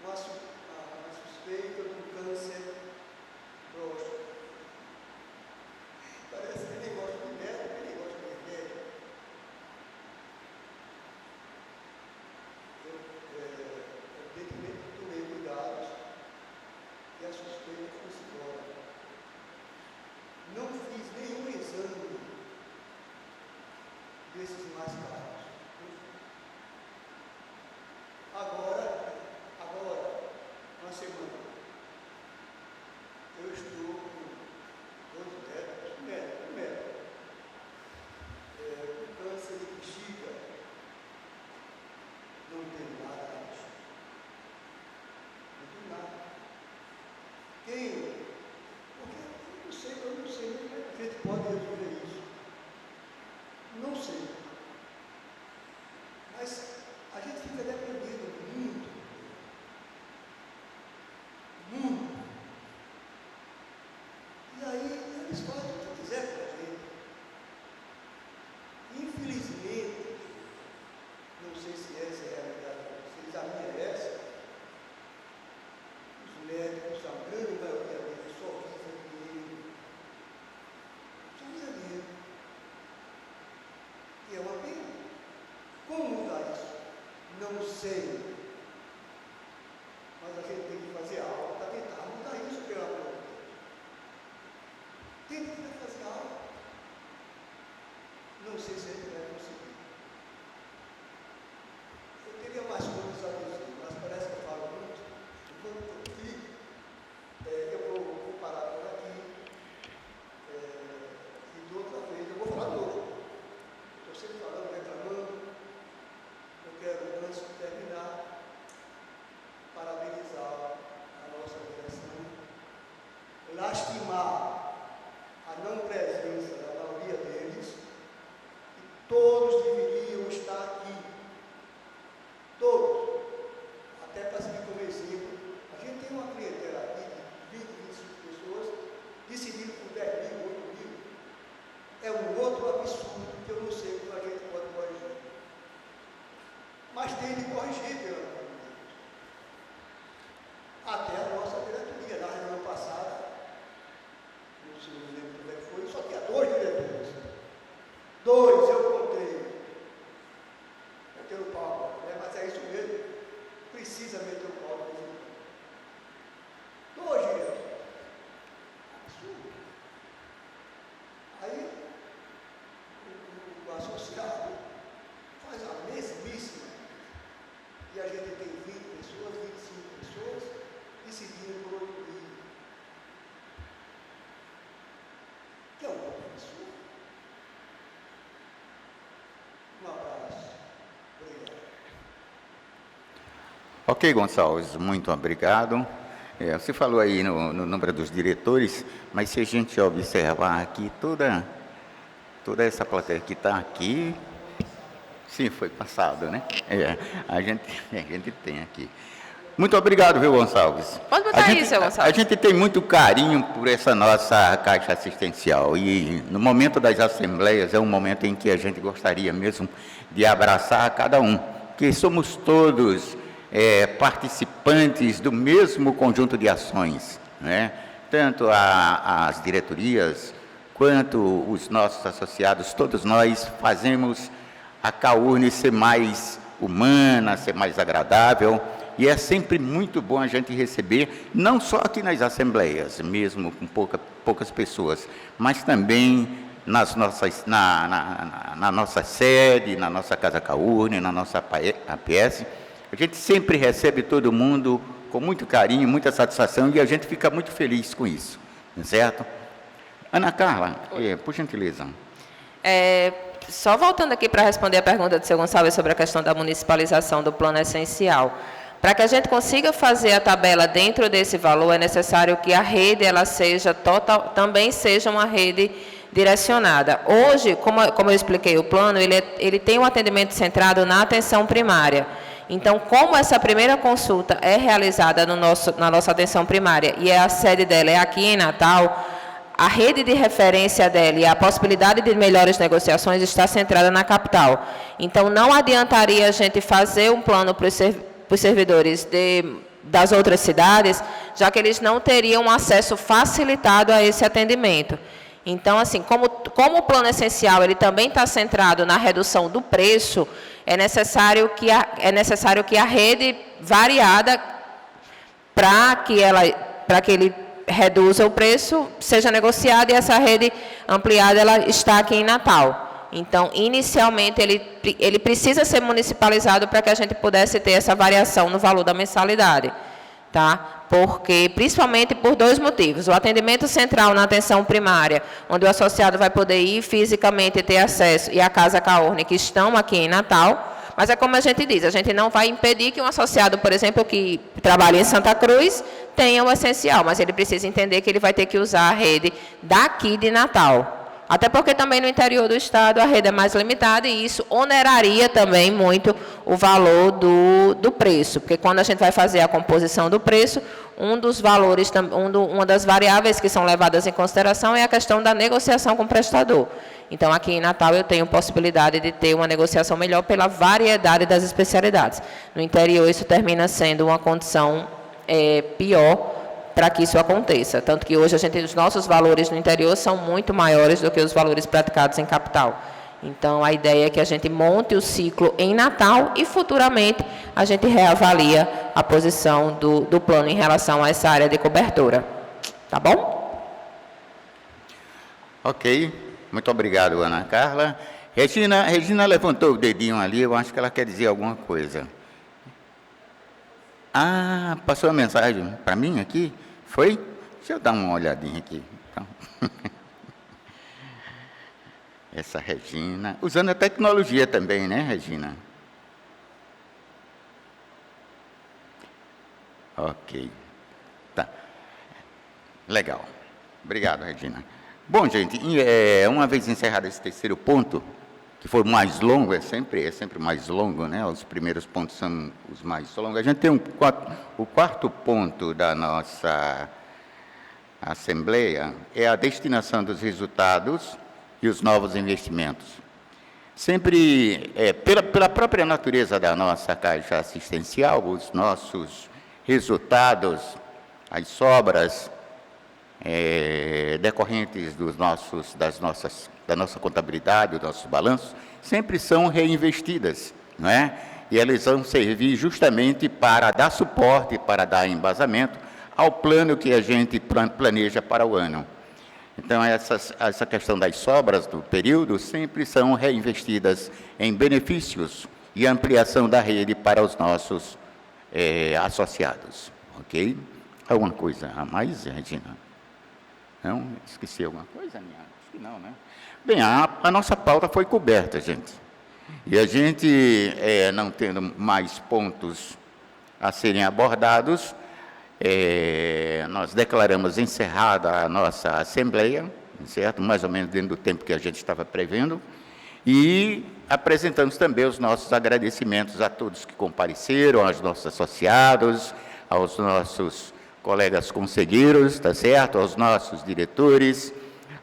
uma suspeita do câncer próstata. Parece que nem gosta de médico, nem gosta de remédio. Eu evidentemente tomei cuidados e a suspeita foi-se embora. Não fiz nenhum exame desses mais caros. Agora, uma semana, eu estou com 2 médicos, com câncer de bexiga, não tem nada na bexiga. Não tem nada. Porque eu não sei como é que a gente pode resolver isso. Não sei. Mas a gente fica dependendo muito. E aí eles fazem o que quiser com a gente. Infelizmente, não sei se essa é a realidade de vocês, a minha é essa. Os médicos, a grande maioria deles, só visam dinheiro. Só visam dinheiro. E é uma pena. Como mudar isso? Não sei. Mas a gente tem que fazer algo para tentar mudar isso, pelo amor de Deus. Tenta fazer algo. Não sei se a gente vai conseguir. Eu teria mais coisas a dizer, mas parece que eu falo muito. Enquanto eu fico, eu vou parar por aqui. E de outra vez eu vou falar de novo. Estou sempre falando, reclamando. Eu quero, antes de terminar, parabenizar a nossa direção, lastimar a não presença da maioria deles, está aqui. Todos. Até para seguir como exemplo. A gente tem uma clientela aqui de 20, 25 pessoas, decidindo por 10 mil, 8 mil. É um outro absurdo que eu não sei como a gente pode corrigir. Mas tem de corrigir, pelo amor de Deus. Até a nossa diretoria, na reunião passada, não sei, não lembro como é que foi, só tinha 2 diretores. 2 eu contei. Meter o pau, né? Mas é isso mesmo. Precisa meter o pau. 2 diretores. Absurdo. Aí, o associado faz a mesmíssima. E a gente tem 20 pessoas, 25 pessoas, decidindo por outro livro. Que é um pouco absurdo. Um abraço. Obrigado. Ok, Gonçalves, muito obrigado. Você falou aí no número dos diretores, mas se a gente observar aqui, toda essa plateia que está aqui, sim, foi passado, né? A gente tem aqui. Muito obrigado, viu, Gonçalves? Pode botar aí, seu Gonçalves. A gente tem muito carinho por essa nossa Caixa Assistencial e no momento das assembleias é um momento em que a gente gostaria mesmo de abraçar cada um, que somos todos participantes do mesmo conjunto de ações, né? Tanto as diretorias quanto os nossos associados, todos nós fazemos a CAURN ser mais humana, ser mais agradável, e é sempre muito bom a gente receber, não só aqui nas assembleias, mesmo com poucas pessoas, mas também na nossa sede, na nossa Casa CAURN, na nossa APS. A gente sempre recebe todo mundo com muito carinho, muita satisfação, e a gente fica muito feliz com isso, certo? Ana Carla, por gentileza. Só voltando aqui para responder a pergunta do seu Gonçalves sobre a questão da municipalização do plano essencial. Para que a gente consiga fazer a tabela dentro desse valor, é necessário que a rede ela seja também seja uma rede direcionada. Hoje, como eu expliquei, o plano ele tem um atendimento centrado na atenção primária. Então, como essa primeira consulta é realizada na nossa atenção primária e a sede dela é aqui em Natal, a rede de referência dela e a possibilidade de melhores negociações está centrada na capital. Então, não adiantaria a gente fazer um plano para os servidores das outras cidades, já que eles não teriam acesso facilitado a esse atendimento. Então, assim, como o plano essencial ele também está centrado na redução do preço, é necessário que a rede variada, para que ele reduza o preço, seja negociada, e essa rede ampliada ela está aqui em Natal. Então, inicialmente, ele precisa ser municipalizado para que a gente pudesse ter essa variação no valor da mensalidade. Tá? Porque, principalmente por 2 motivos. O atendimento central na atenção primária, onde o associado vai poder ir fisicamente e ter acesso, e a Casa CAURN, que estão aqui em Natal. Mas é como a gente diz, a gente não vai impedir que um associado, por exemplo, que trabalha em Santa Cruz, tenha o essencial, mas ele precisa entender que ele vai ter que usar a rede daqui de Natal. Até porque também no interior do estado a rede é mais limitada e isso oneraria também muito o valor do preço. Porque quando a gente vai fazer a composição do preço, uma das variáveis que são levadas em consideração é a questão da negociação com o prestador. Então, aqui em Natal eu tenho possibilidade de ter uma negociação melhor pela variedade das especialidades. No interior isso termina sendo uma condição pior para que isso aconteça. Tanto que hoje os nossos valores no interior são muito maiores do que os valores praticados em capital. Então, a ideia é que a gente monte o ciclo em Natal e, futuramente, a gente reavalia a posição do plano em relação a essa área de cobertura. Tá bom? Ok. Muito obrigado, Ana Carla. Regina levantou o dedinho ali, eu acho que ela quer dizer alguma coisa. Ah, passou a mensagem para mim aqui? Foi? Deixa eu dar uma olhadinha aqui. Então. Essa Regina, usando a tecnologia também, né, Regina? Ok. Tá. Legal. Obrigado, Regina. Bom, gente, uma vez encerrado esse terceiro ponto, que for mais longo, é sempre mais longo, né? Os primeiros pontos são os mais longos. A gente tem o quarto ponto da nossa Assembleia, é a destinação dos resultados e os novos investimentos. Sempre, pela própria natureza da nossa Caixa Assistencial, os nossos resultados, as sobras decorrentes da nossa contabilidade, dos nossos balanços, sempre são reinvestidas, não é? E elas vão servir justamente para dar suporte, para dar embasamento ao plano que a gente planeja para o ano. Então, essa questão das sobras do período sempre são reinvestidas em benefícios e ampliação da rede para os nossos associados. Ok? Alguma coisa a mais, Regina? Não? Esqueci alguma coisa, minha? Acho que não, né? Bem, a nossa pauta foi coberta, gente. E a gente, não tendo mais pontos a serem abordados, nós declaramos encerrada a nossa Assembleia, certo? Mais ou menos dentro do tempo que a gente estava prevendo, e apresentamos também os nossos agradecimentos a todos que compareceram, aos nossos associados, aos nossos colegas conselheiros, tá certo? Aos nossos diretores,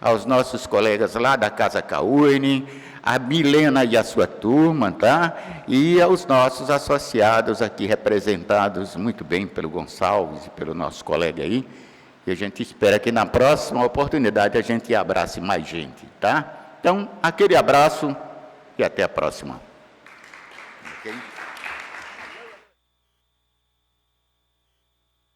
aos nossos colegas lá da Casa Caúne, a Milena e a sua turma, tá? E aos nossos associados aqui representados muito bem pelo Gonçalves e pelo nosso colega aí. E a gente espera que na próxima oportunidade a gente abrace mais gente, tá? Então, aquele abraço e até a próxima. Okay?